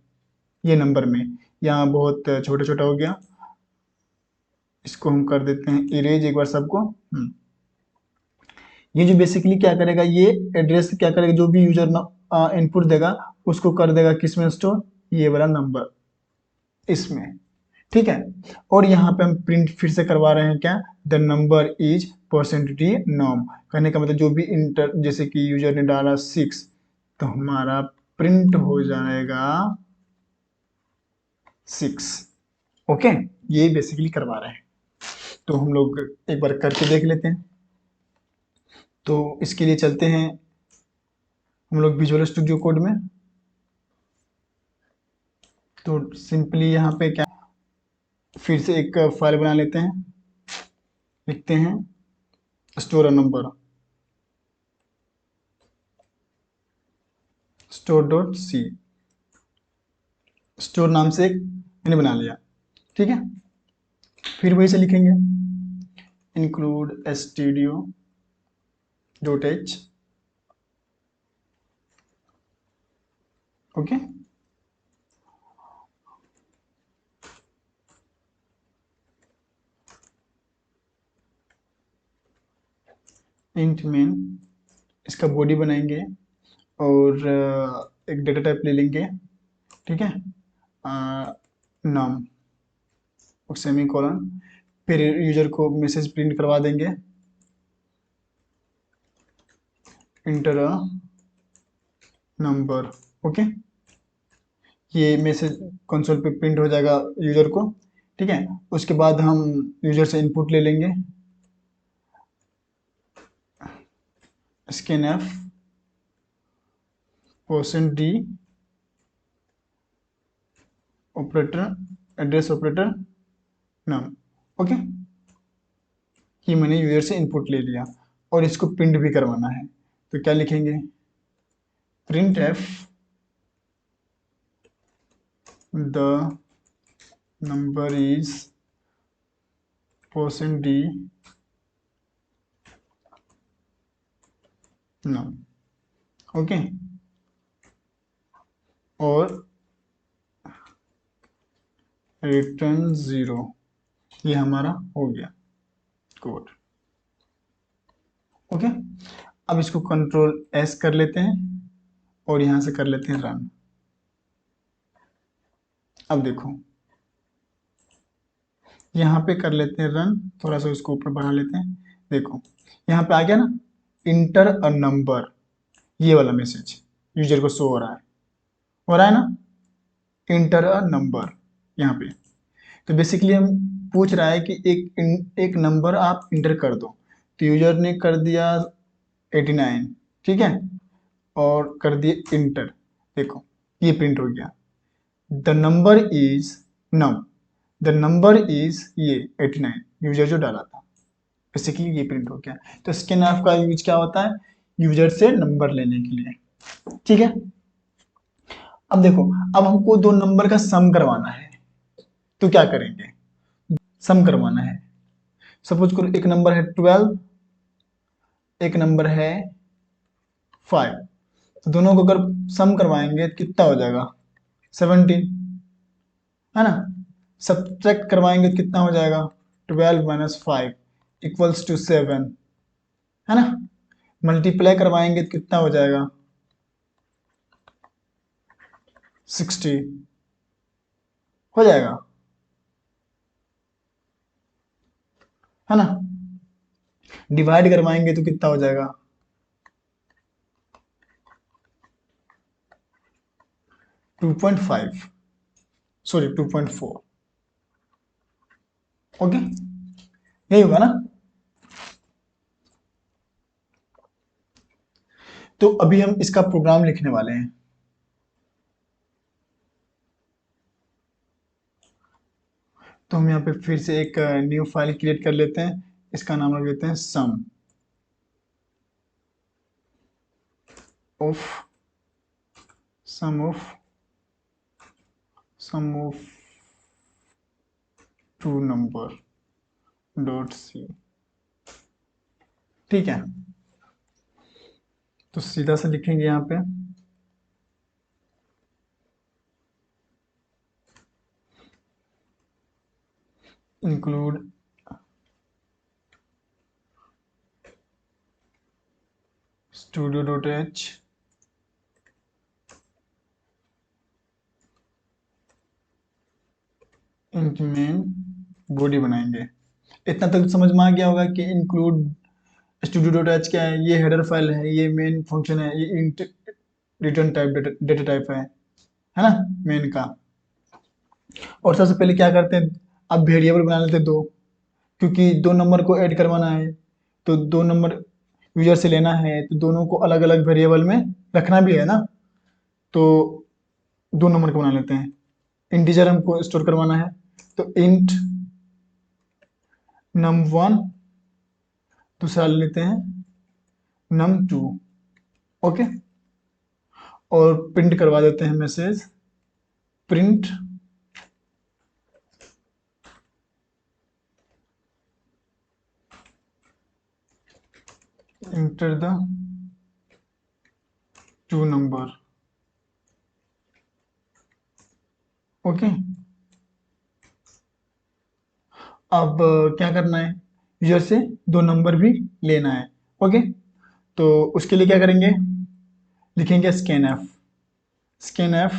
ये नंबर में। यहाँ बहुत छोटा छोटा हो गया, इसको हम कर देते हैं इरेज एक बार सबको। ये जो बेसिकली क्या करेगा, ये एड्रेस क्या करेगा, जो भी यूजर इनपुट देगा उसको कर देगा किसमें स्टोर, ये वाला नंबर इसमें। ठीक है, और यहाँ पे हम प्रिंट फिर से करवा रहे हैं क्या, द नंबर इज %d नॉम। कहने का मतलब जो भी इंटर, जैसे कि यूजर ने डाला 6, तो हमारा प्रिंट हो जाएगा 6। ओके, ये बेसिकली करवा रहे हैं, तो हम लोग एक बार करके देख लेते हैं। तो इसके लिए चलते हैं हम लोग विजुअल स्टूडियो कोड में। तो सिंपली यहाँ पे क्या, फिर से एक फाइल बना लेते हैं, लिखते हैं store a number, store.c, store नाम से एक मैंने बना लिया। ठीक है, फिर वही से लिखेंगे include stdio.h। Okay, int main, इसका बॉडी बनाएंगे और एक डेटा टाइप ले लेंगे। ठीक है, नाम और सेमीकोलन, फिर यूजर को मैसेज प्रिंट करवा देंगे, इंटर अ नंबर। ओके, ये मैसेज कंसोल पे प्रिंट हो जाएगा यूजर को। ठीक है, उसके बाद हम यूजर से इनपुट ले लेंगे, scanf %d operator, address operator नाम। ओके, ये मैंने यूजर से इनपुट ले लिया और इसको प्रिंट भी करवाना है, तो क्या लिखेंगे, print F the number is %d नाम। ओके, और रिटर्न 0, ये हमारा हो गया कोड। ओके, अब इसको कंट्रोल S कर लेते हैं और यहां से कर लेते हैं रन। अब देखो, यहाँ पे कर लेते हैं रन, थोड़ा सा इसको ऊपर बढ़ा लेते हैं। देखो यहाँ पे आ गया ना, इंटर अ नंबर, ये वाला मैसेज यूजर को शो हो रहा है ना, इंटर अ नंबर यहाँ पे। तो बेसिकली हम पूछ रहा है कि एक नंबर आप इंटर कर दो, तो यूजर ने कर दिया 89। ठीक है, और कर दिए इंटर, देखो ये प्रिंट हो गया, the number is num, the number is ये 89, यूजर जो डाला था, बेसिकली ये प्रिंट हो गया। तो स्कैनफ का यूज क्या होता है, यूजर से नंबर लेने के लिए। ठीक है, अब देखो, अब हमको दो नंबर का सम करवाना है, तो क्या करेंगे, सम करवाना है। सपोज करो एक नंबर है 12, एक नंबर है 5, तो दोनों को अगर सम करवाएंगे तो कितना हो जाएगा 17, है ना। सब्ट्रैक्ट करवाएंगे तो कितना हो जाएगा 12 - 5 इक्वल्स टू 7, है ना। मल्टीप्लाई करवाएंगे तो कितना हो जाएगा 60 हो जाएगा, है ना। डिवाइड करवाएंगे तो कितना हो जाएगा 2.5, सॉरी 2.4। ओके, यही होगा ना। तो अभी हम इसका प्रोग्राम लिखने वाले हैं। तो हम यहाँ पे फिर से एक न्यू फाइल क्रिएट कर लेते हैं, इसका नाम रख देते हैं of sum of two number dot c. ठीक है, तो सीधा से लिखेंगे यहाँ पे include studio.h int main body बनाएंगे। इतना तक समझ में आ गया होगा कि इंक्लूड studio.h क्या है, ये हेडर फाइल है, ये मेन फंक्शन है, ये int return type data type है ना, मेन का। और सबसे पहले क्या करते हैं, अब वेरिएबल बना लेते हैं दो, क्योंकि दो नंबर को ऐड करवाना है, तो दो नंबर यूजर से लेना है, तो दोनों को अलग अलग वेरिएबल में रखना भी है ना। तो दो नंबर को बना लेते हैं, इंटीजर हमको स्टोर करवाना है, तो इंट num1, दूसरा ले लेते हैं num2। ओके, और प्रिंट करवा देते हैं message print enter the two number. Okay, अब क्या करना है, यूजर से दो नंबर भी लेना है। ओके, तो उसके लिए क्या करेंगे, लिखेंगे स्कैन एफ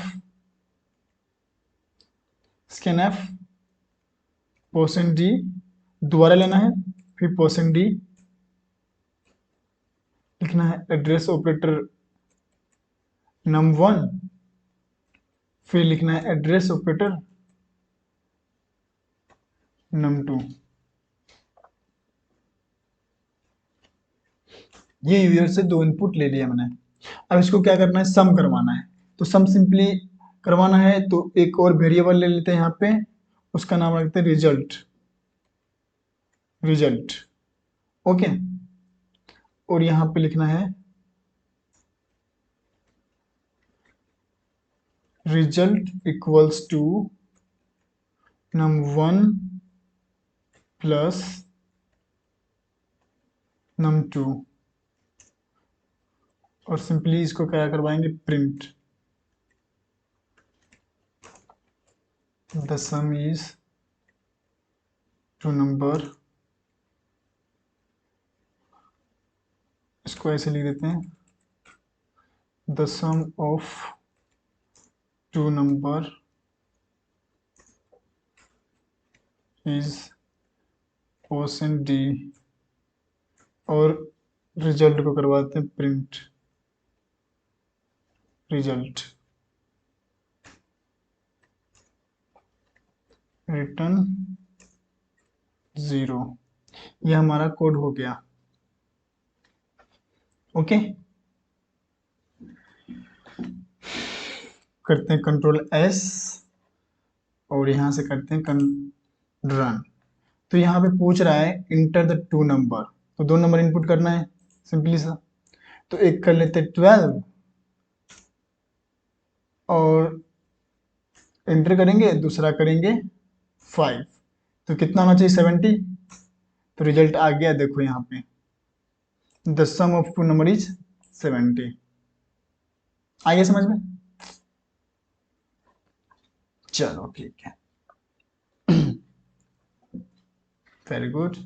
%d, दोबारा लेना है, फिर %d लिखना है, एड्रेस ऑपरेटर num1, फिर लिखना है एड्रेस ऑपरेटर num2। ये यूजर से दो इनपुट ले लिया मैंने। अब इसको क्या करना है, सम करवाना है। तो सम सिंपली करवाना है तो एक और वेरिएबल ले लेते हैं यहाँ पे, उसका नाम रखते हैं रिजल्ट। ओके, और यहाँ पे लिखना है result equals to num1 plus num2, और सिंपली इसको क्या करवाएंगे, print the sum is two number. इसको ऐसे लिख देते हैं, the sum of two number is %d, और रिजल्ट को करवाते हैं प्रिंट रिजल्ट रिटर्न 0। ये हमारा कोड हो गया। ओके, करते हैं Ctrl+S, और यहाँ से करते हैं रन। तो यहाँ पे पूछ रहा है इंटर द टू नंबर, तो दो नंबर इनपुट करना है सिंपली सा। तो एक कर लेते हैं 12, और एंटर करेंगे, दूसरा करेंगे 5, तो कितना होना चाहिए 70। तो रिजल्ट आ गया, देखो यहाँ पे the sum of two number is 70। आगे समझ में? चलो ठीक है, वेरी गुड।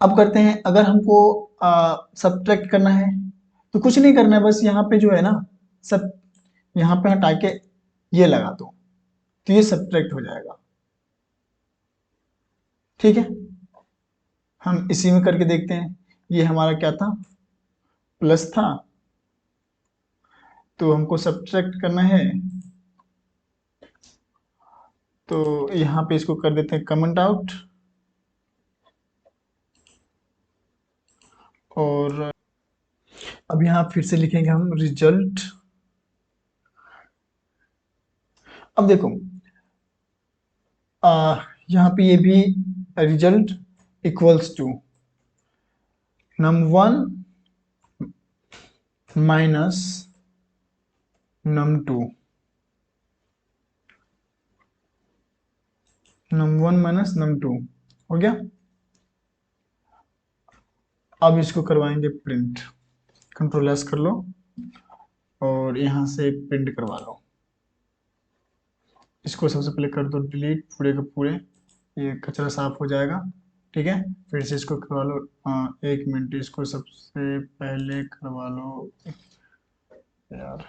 अब करते हैं, अगर हमको सब्ट्रैक्ट करना है तो कुछ नहीं करना है, बस यहाँ पे जो है ना, सब यहाँ पे हटा के ये लगा दो, तो ये सब्ट्रैक्ट हो जाएगा। ठीक है, हम इसी में करके देखते हैं। ये हमारा क्या था, प्लस था, तो हमको सब्ट्रैक्ट करना है, तो यहाँ पे इसको कर देते हैं कमेंट आउट, और अब यहाँ फिर से लिखेंगे हम रिजल्ट। अब देखो यहाँ पे ये भी result equals to num1 minus num2, num1 minus num2 हो गया। अब इसको करवाएंगे प्रिंट, कंट्रोल एस कर लो और यहाँ से प्रिंट करवा लो। इसको सबसे पहले कर दो डिलीट पूरे के पूरे, ये कचरा साफ हो जाएगा। ठीक है, फिर से इसको करवा लो। एक मिनट, इसको सबसे पहले करवा लो यार,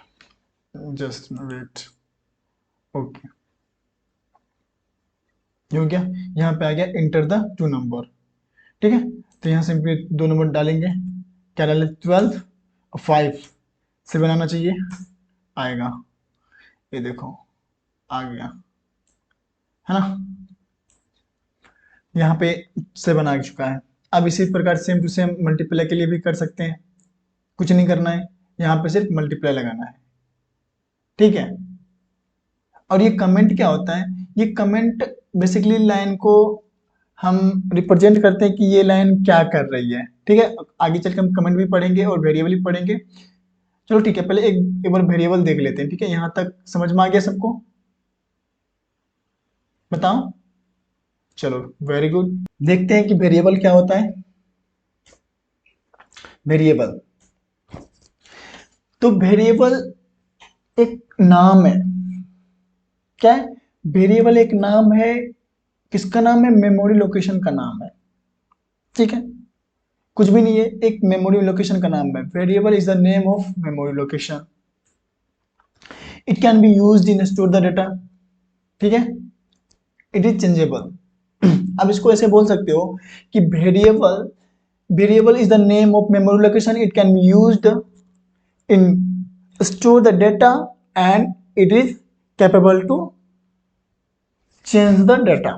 जस्ट वेट। ओके, ये हो गया। यहाँ पे आ गया इंटर द टू नंबर। ठीक है, तो यहाँ से दो नंबर डालेंगे, क्या डाले 12 और 5 से बनाना चाहिए, आएगा, ये देखो आ गया, है ना, यहाँ पे 7 आ चुका है। अब इसी प्रकार सेम टू सेम मल्टीप्लाई के लिए भी कर सकते हैं, कुछ नहीं करना है, यहाँ पे सिर्फ मल्टीप्लाई लगाना है। ठीक है, और ये कमेंट क्या होता है, ये कमेंट बेसिकली लाइन को हम रिप्रेजेंट करते हैं कि ये लाइन क्या कर रही है। ठीक है, आगे चल के हम कमेंट भी पढ़ेंगे और वेरिएबल भी पढ़ेंगे। चलो ठीक है, पहले एक बार वेरिएबल देख लेते हैं। ठीक है, यहाँ तक समझ में आ गया सबको, बताओ। चलो वेरी गुड, देखते हैं कि वेरिएबल क्या होता है। वेरिएबल, तो वेरिएबल एक नाम है, क्या है, वेरिएबल एक नाम है, किसका नाम है, मेमोरी लोकेशन का नाम है। ठीक है, कुछ भी नहीं है, एक मेमोरी लोकेशन का नाम है। Variable is the name of memory location, it can be used in store the data. ठीक है, इट इज चेंजेबल। अब इसको ऐसे बोल सकते हो कि variable, variable is the name of memory location, it can be used in store the data and it is capable to change the data.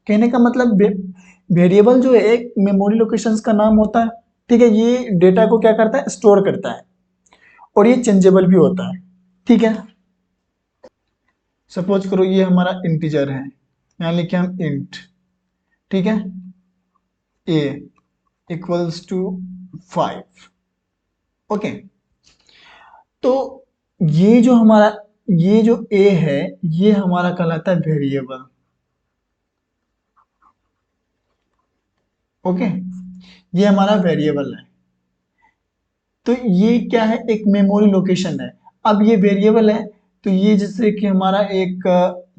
कहने का मतलब वेरिएबल जो है एक मेमोरी लोकेशंस का नाम होता है। ठीक है, ये डेटा को क्या करता है, स्टोर करता है, और ये चेंजेबल भी होता है। ठीक है, सपोज करो ये हमारा इंटीजर है, यहाँ लिखे हम इंट। ठीक है, a इक्वल्स टू 5। ओके, तो ये जो हमारा, ये जो a है, ये हमारा कहलाता है वेरिएबल। ओके, ये हमारा वेरिएबल है, तो ये क्या है, एक मेमोरी लोकेशन है। अब ये वेरिएबल है, तो ये जैसे कि हमारा एक,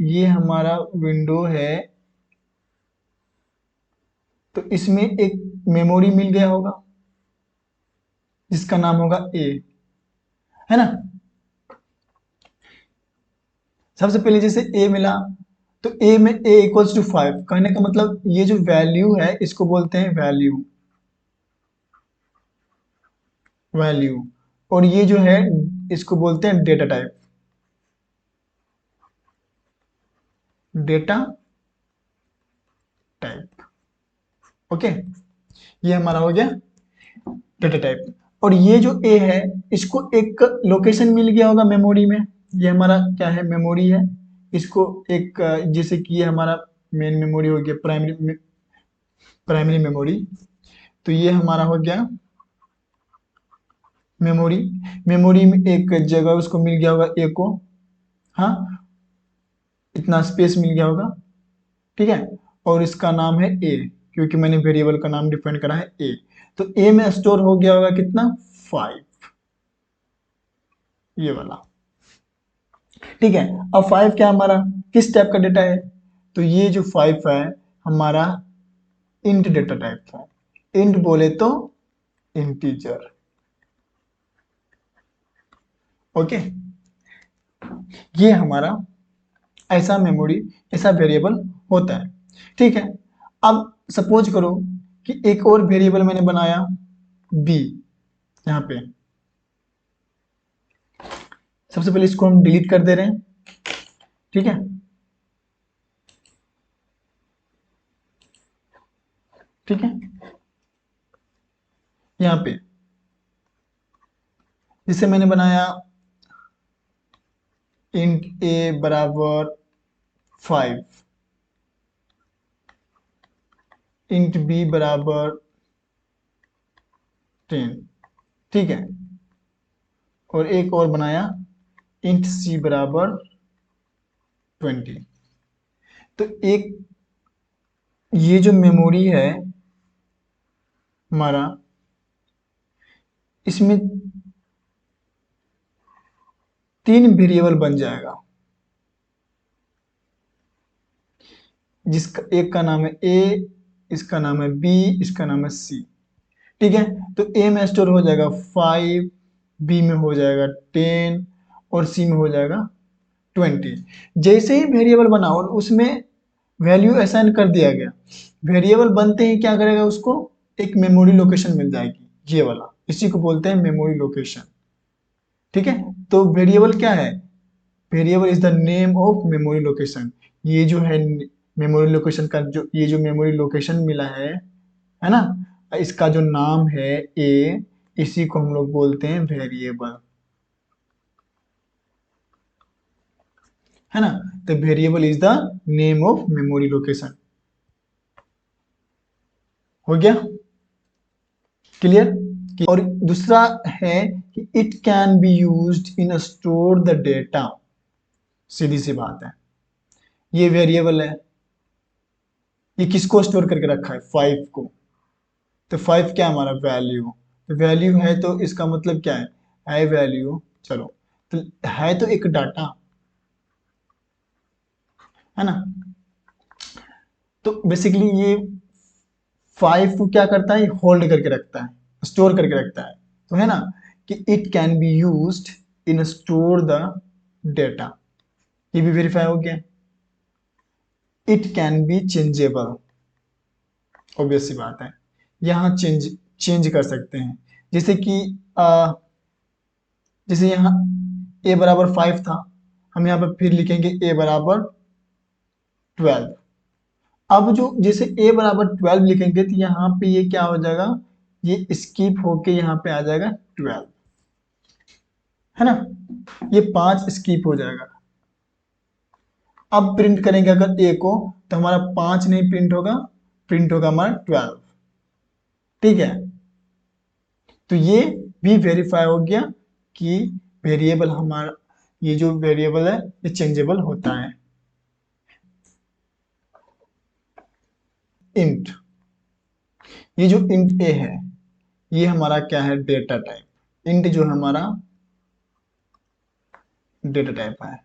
ये हमारा विंडो है, तो इसमें एक मेमोरी मिल गया होगा जिसका नाम होगा ए, है ना। सबसे पहले जैसे ए मिला, तो ए में ए इक्वल्स टू 5, कहने का मतलब ये जो वैल्यू है इसको बोलते हैं वैल्यू, वैल्यू, और ये जो है इसको बोलते हैं data type, data type. Okay, ये हमारा हो गया डेटा टाइप। और ये जो ए है, इसको एक लोकेशन मिल गया होगा मेमोरी में, ये हमारा क्या है, मेमोरी है। इसको एक जैसे कि ये हमारा मेन मेमोरी हो गया, प्राइमरी, प्राइमरी मेमोरी, तो ये हमारा हो गया मेमोरी। मेमोरी में एक जगह उसको मिल गया होगा ए को, हाँ, इतना स्पेस मिल गया होगा। ठीक है, और इसका नाम है ए, क्योंकि मैंने वेरिएबल का नाम डिफाइन करा है ए, तो ए में स्टोर हो गया होगा कितना, 5। ये वाला। ठीक है, अब 5 क्या हमारा किस टाइप का डेटा है? तो ये जो 5 है हमारा इंट डेटा टाइप का है। इंट बोले तो इंटीजर। ओके, ये हमारा ऐसा मेमोरी, ऐसा वेरिएबल होता है। ठीक है, अब सपोज करो कि एक और वेरिएबल मैंने बनाया बी यहाँ पे। सबसे पहले इसको हम डिलीट कर दे रहे हैं। ठीक है, ठीक है, यहाँ पे जिसे मैंने बनाया इंट ए बराबर 5, इंट बी बराबर 10। ठीक है, और एक और बनाया इंट सी बराबर 20। तो एक ये जो मेमोरी है हमारा, इसमें 3 वेरिएबल बन जाएगा, जिसका एक का नाम है ए, इसका नाम है बी, इसका नाम है सी। ठीक है, तो ए में स्टोर हो जाएगा 5, बी में हो जाएगा 10 और सी में हो जाएगा 20। जैसे ही वेरिएबल बना और उसमें वैल्यू असाइन कर दिया गया, वेरिएबल बनते ही क्या करेगा, उसको एक मेमोरी लोकेशन मिल जाएगी, ये वाला, इसी को बोलते हैं मेमोरी लोकेशन। ठीक है, तो वेरिएबल क्या है? Variable is the name of memory location. ये जो है मेमोरी लोकेशन का, जो ये जो मेमोरी लोकेशन मिला है ना, इसका जो नाम है ए, इसी को हम लोग बोलते हैं वेरिएबल, है ना। तो variable is the name of memory location. हो गया क्लियर? और दूसरा है कि it can be used in store the data. सीधी सी बात है, ये वेरिएबल है, ये किसको स्टोर करके रखा है? 5 को। तो 5 क्या है हमारा? वैल्यू। तो वैल्यू है तो इसका मतलब क्या है वैल्यू। चलो, तो है तो एक डाटा, है ना। तो बेसिकली ये 5 को क्या करता है? होल्ड करके रखता है, स्टोर करके रखता है। तो है ना कि it can be used in store the data, ये भी वेरीफाई हो गया। It can be changeable, obvious सी बात है, यहाँ चेंज चेंज कर सकते हैं। जैसे कि जैसे यहाँ a बराबर 5 था, हम यहाँ पर फिर लिखेंगे a बराबर 12। अब जो जैसे a बराबर 12 लिखेंगे तो यहाँ पे ये क्या हो जाएगा? ये स्किप होके यहाँ पे आ जाएगा 12, है ना। ये 5 स्किप हो जाएगा। अब प्रिंट करेंगे अगर a को, तो हमारा 5 नहीं प्रिंट होगा, प्रिंट होगा हमारा 12। ठीक है, तो ये भी वेरीफाई हो गया कि वेरिएबल हमारा, ये जो वेरिएबल है ये चेंजेबल होता है। इंट, ये जो इंट ए है ये हमारा क्या है? Data type. इंट जो है हमारा डेटा टाइप है,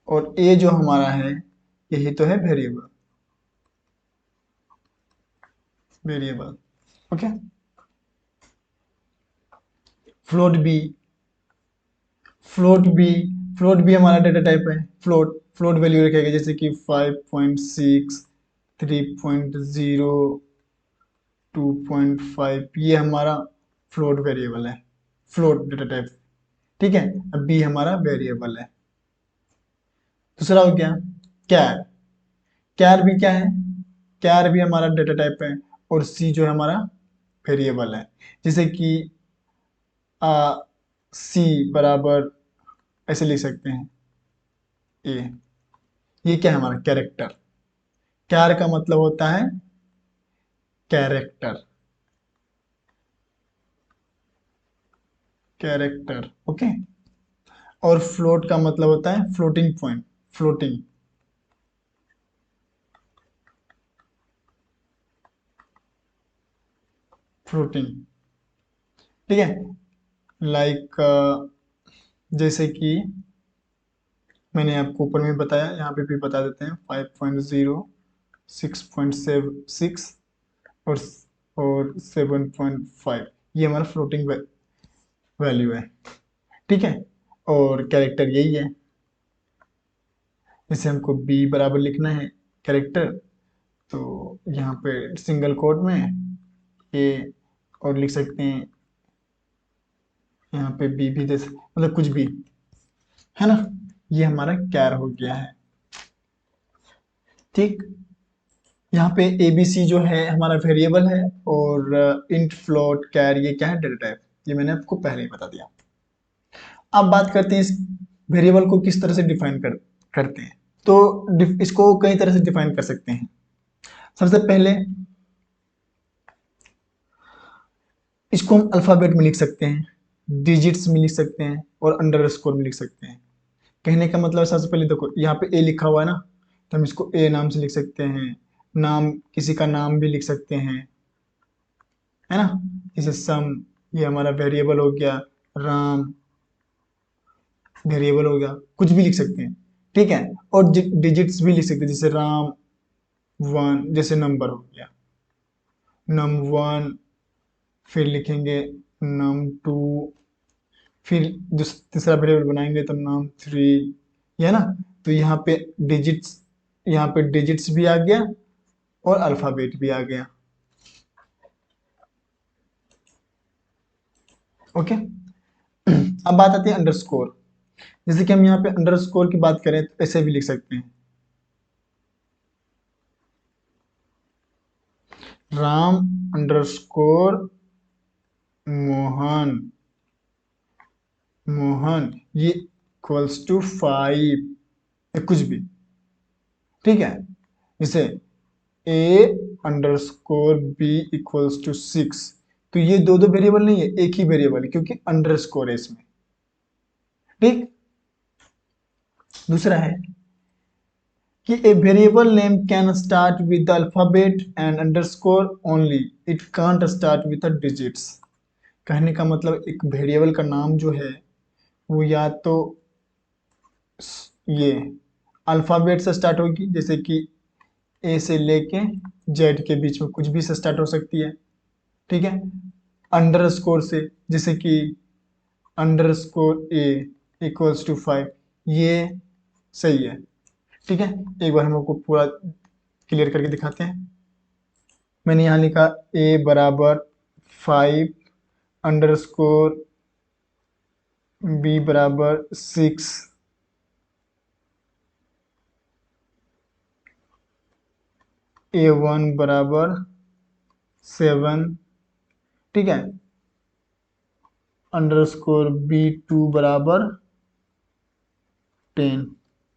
और ए जो हमारा है यही तो है variable. Variable, okay. Float b, float b, float भी हमारा डेटा टाइप है। फ्लोट, फ्लोट वैल्यू रखेगा, जैसे कि 5.6, 3.0, 2.5, ये हमारा फ्लोट वेरिएबल है, फ्लोट डेटा टाइप। ठीक है, अब बी हमारा वेरिएबल है। दूसरा हो गया कैर। कैर भी क्या है? कैर भी हमारा डेटा टाइप है, और सी जो है हमारा वेरिएबल है। जैसे कि सी बराबर ऐसे लिख सकते हैं ए, ये क्या है? हमारा कैरेक्टर। कैर का मतलब होता है कैरेक्टर, कैरेक्टर, ओके। और फ्लोट का मतलब होता है फ्लोटिंग पॉइंट, फ्लोटिंग, फ्लोटिंग। ठीक है, लाइक जैसे कि मैंने आपको ऊपर में बताया, यहाँ पे भी बता देते हैं 5.0, 6.6 और 7.5, ये हमारा फ्लोटिंग वैल्यू है। ठीक है, और कैरेक्टर यही है। जैसे हमको बी बराबर लिखना है कैरेक्टर, तो यहाँ पे सिंगल कोड में ए, और लिख सकते हैं यहाँ पे बी भी दे मतलब कुछ भी, है ना। ये हमारा कैर हो गया है। ठीक, यहाँ पे एबीसी जो है हमारा वेरिएबल है, और इंट फ्लोट कैर ये क्या है, डेटा टाइप। ये मैंने आपको पहले ही बता दिया। अब बात करते हैं इस वेरिएबल को किस तरह से डिफाइन करते हैं। तो इसको कई तरह से डिफाइन कर सकते हैं। सबसे पहले इसको हम अल्फाबेट में लिख सकते हैं, डिजिट्स में लिख सकते हैं, और अंडरस्कोर में लिख सकते हैं। कहने का मतलब सबसे पहले देखो यहाँ पे ए लिखा हुआ है ना, तो हम इसको ए नाम से लिख सकते हैं। नाम, किसी का नाम भी लिख सकते हैं, है ना। जैसे सम, ये हमारा वेरिएबल हो गया। राम वेरिएबल हो गया, कुछ भी लिख सकते हैं। ठीक है, और डिजिट्स भी लिख सकते हैं, जैसे राम वन, जैसे नंबर हो गया नम वन, फिर लिखेंगे नम टू, फिर जो तीसरा वेरिएबल बनाएंगे तो नम थ्री, है ना। तो यहाँ पे डिजिट्स भी आ गया और अल्फाबेट भी आ गया। ओके, अब बात आती है अंडरस्कोर। जैसे कि हम यहाँ पे अंडरस्कोर की बात करें तो ऐसे भी लिख सकते हैं, राम अंडरस्कोर मोहन, मोहन ये इक्वल्स टू 5, कुछ भी। ठीक है, जैसे a underscore b equals to 6, तो ये दो दो वेरिएबल नहीं है, एक ही वेरिएबल है, क्योंकि अंडरस्कोर है इसमें। ठीक, दूसरा है कि a variable name can start with the alphabet and underscore only, it can't start with the digits. कहने का मतलब एक वेरिएबल का नाम जो है वो या तो ये अल्फाबेट से स्टार्ट होगी, जैसे कि ए से लेके जेड के बीच में कुछ भी से स्टार्ट हो सकती है। ठीक है, अंडरस्कोर से, जैसे कि अंडरस्कोर ए इक्वल्स टू 5, ये सही है। ठीक है, एक बार हम आपको पूरा क्लियर करके दिखाते हैं। मैंने यहाँ लिखा ए बराबर 5 अंडरस्कोर बी बराबर 6, A1 बराबर 7, ठीक है, अंडरस्कोर B2 बराबर 10।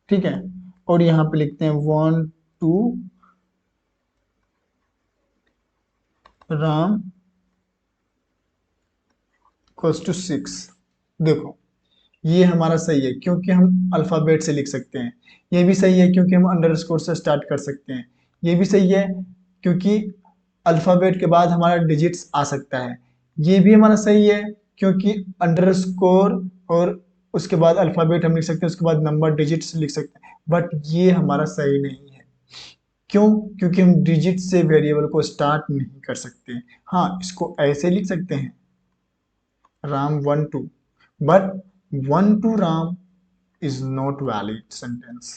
ठीक है, और यहाँ पे लिखते हैं 1 2 राम इक्वल्स टू 6। देखो, ये हमारा सही है क्योंकि हम अल्फाबेट से लिख सकते हैं। ये भी सही है क्योंकि हम अंडरस्कोर से स्टार्ट कर सकते हैं। ये भी सही है क्योंकि अल्फाबेट के बाद हमारा डिजिट्स आ सकता है। ये भी हमारा सही है क्योंकि अंडरस्कोर और उसके बाद अल्फाबेट हम लिख सकते हैं, उसके बाद नंबर डिजिट्स लिख सकते हैं। बट ये हमारा सही नहीं है। क्यों? क्योंकि हम डिजिट से वेरिएबल को स्टार्ट नहीं कर सकते। हाँ, इसको ऐसे लिख सकते हैं, Ram 1 2, but 1 2 Ram is not valid sentence.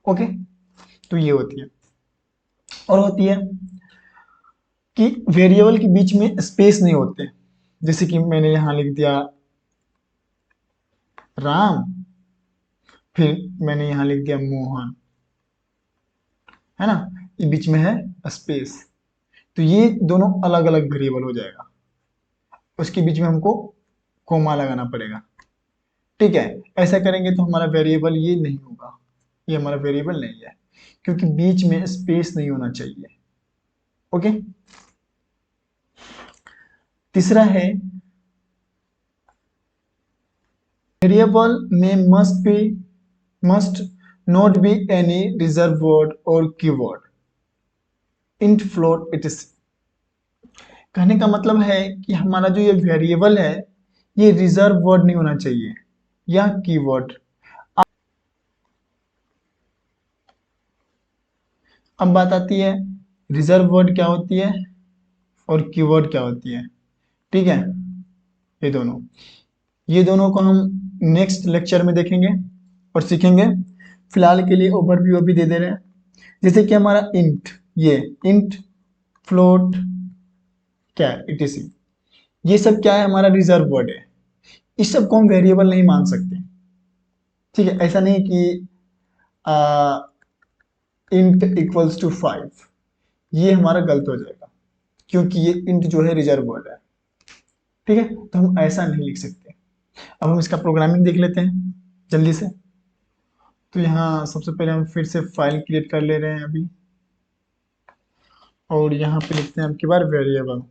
Okay, तो ये होती है। और होती है कि वेरिएबल के बीच में स्पेस नहीं होते। जैसे कि मैंने यहां लिख दिया राम, फिर मैंने यहां लिख दिया मोहन, है ना, ये बीच में है स्पेस, तो ये दोनों अलग अलग वेरिएबल हो जाएगा। उसके बीच में हमको कोमा लगाना पड़ेगा। ठीक है, ऐसा करेंगे तो हमारा वेरिएबल ये नहीं होगा, ये हमारा वेरिएबल नहीं है क्योंकि बीच में स्पेस नहीं होना चाहिए। ओके, तीसरा है variable name must not be any reserved word or keyword, int float etc. कहने का मतलब है कि हमारा जो ये वेरिएबल है ये रिजर्व वर्ड नहीं होना चाहिए या कीवर्ड। अब बात आती है रिजर्व वर्ड क्या होती है और कीवर्ड क्या होती है। ठीक है, ये दोनों को हम नेक्स्ट लेक्चर में देखेंगे और सीखेंगे। फिलहाल के लिए ओवरव्यू अभी दे दे रहे हैं। जैसे कि हमारा इंट, ये इंट, फ्लोट, क्या etc, ये सब क्या है, हमारा रिजर्व वर्ड है। इस सब को हम वेरिएबल नहीं मान सकते। ठीक है, ऐसा नहीं कि इंट इक्वल्स टू 5, ये हमारा गलत हो जाएगा क्योंकि ये इंट जो है रिजर्व वर्ड है। ठीक है, तो हम ऐसा नहीं लिख सकते। अब हम इसका प्रोग्रामिंग देख लेते हैं जल्दी से। तो यहाँ सबसे पहले हम फिर से फाइल क्रिएट कर ले रहे हैं अभी, और यहाँ पे लिखते हैं अब की बार variable,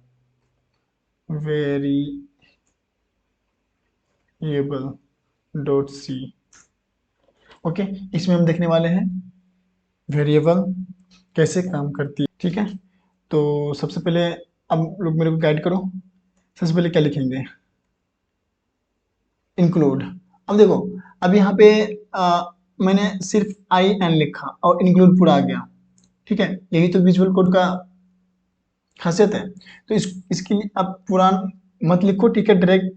variable dot c. Okay, इसमें हम देखने वाले हैं वेरिएबल कैसे काम करती है। ठीक है, तो सबसे पहले अब लोग मेरे को गाइड करो। सबसे पहले क्या लिखेंगे, इंक्लूड। अब देखो, अब यहाँ पे मैंने सिर्फ आई एन लिखा और इंक्लूड पूरा आ गया। ठीक है, यही तो विजुअल कोड का खासियत है। तो इसके लिए आप पूरा मत लिखो, ठीक है, डायरेक्ट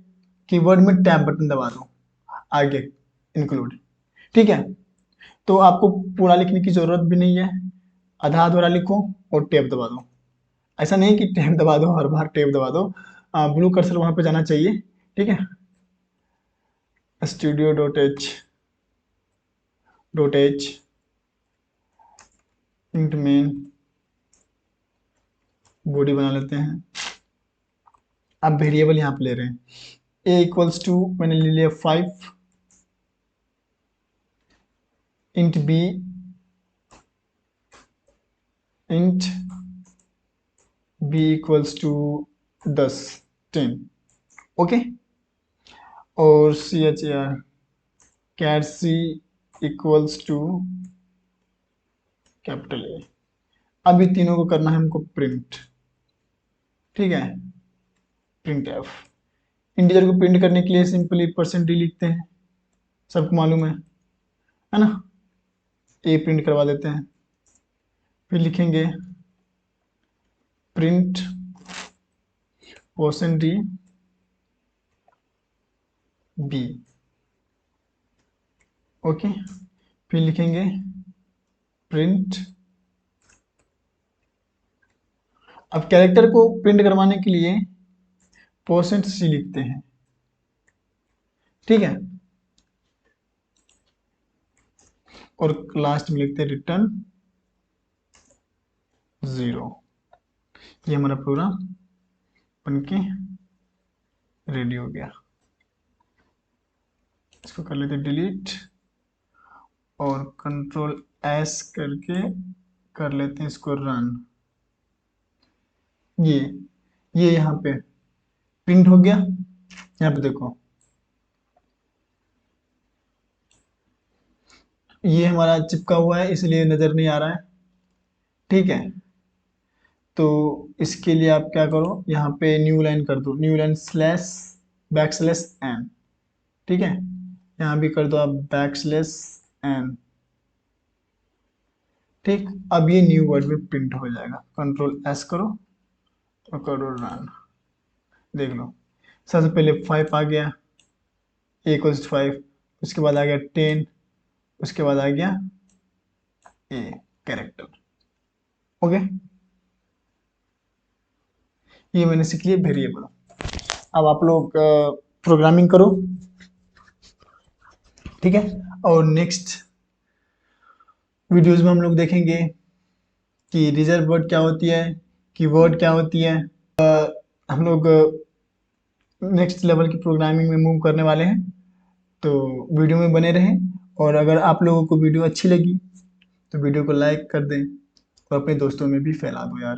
कीवर्ड में टैब बटन दबा दो, आगे इंक्लूड। ठीक है, तो आपको पूरा लिखने की जरूरत भी नहीं है, आधा अधूरा लिखो और टैब दबा दो। ऐसा नहीं कि टैब दबा दो, हर बार टैब दबा दो, ब्लू कर्सर वहां पे जाना चाहिए। ठीक है, studio dot H int main body बना लेते हैं। अब वेरिएबल यहाँ पे ले रहे हैं, ए इक्वल्स टू मैंने ले लिया 5, int b, int b equals to 10 okay, और c h a r cat c equals to capital a. अब ये तीनों को करना है हमको प्रिंट। ठीक है, प्रिंट एफ। इंटीजर को प्रिंट करने के लिए सिंपली %d लिखते हैं, सबको मालूम है ना। ए प्रिंट करवा देते हैं, फिर लिखेंगे प्रिंट %d बी। ओके, फिर लिखेंगे प्रिंट। अब कैरेक्टर को प्रिंट करवाने के लिए %c लिखते हैं। ठीक है, और लास्ट में लिखते हैं रिटर्न 0। ये हमारा प्रोग्राम बनके रेडी हो गया। इसको कर लेते डिलीट और कंट्रोल एस करके कर लेते हैं इसको रन। ये ये यहाँ पे प्रिंट हो गया। यहाँ पे देखो, ये हमारा चिपका हुआ है इसलिए नजर नहीं आ रहा है। ठीक है, तो इसके लिए आप क्या करो, यहाँ पे न्यू लाइन कर दो, न्यू लाइन स्लैश \n। ठीक है, यहाँ भी कर दो आप \n। ठीक, अब ये न्यू वर्ड में प्रिंट हो जाएगा। कंट्रोल एस करो और करो रन, देख लो। सबसे पहले 5 आ गया, a इक्वल्स 5, उसके बाद आ गया 10, उसके बाद आ गया ए कैरेक्टर। ओके, ये मैंने सीख लिया वेरिएबल। अब आप लोग प्रोग्रामिंग करो। ठीक है, और नेक्स्ट वीडियोस में हम लोग देखेंगे कि रिजर्व वर्ड क्या होती है, कीवर्ड क्या होती है। हम लोग नेक्स्ट लेवल की प्रोग्रामिंग में मूव करने वाले हैं, तो वीडियो में बने रहें। और अगर आप लोगों को वीडियो अच्छी लगी तो वीडियो को लाइक कर दें और अपने दोस्तों में भी फैला दो यार।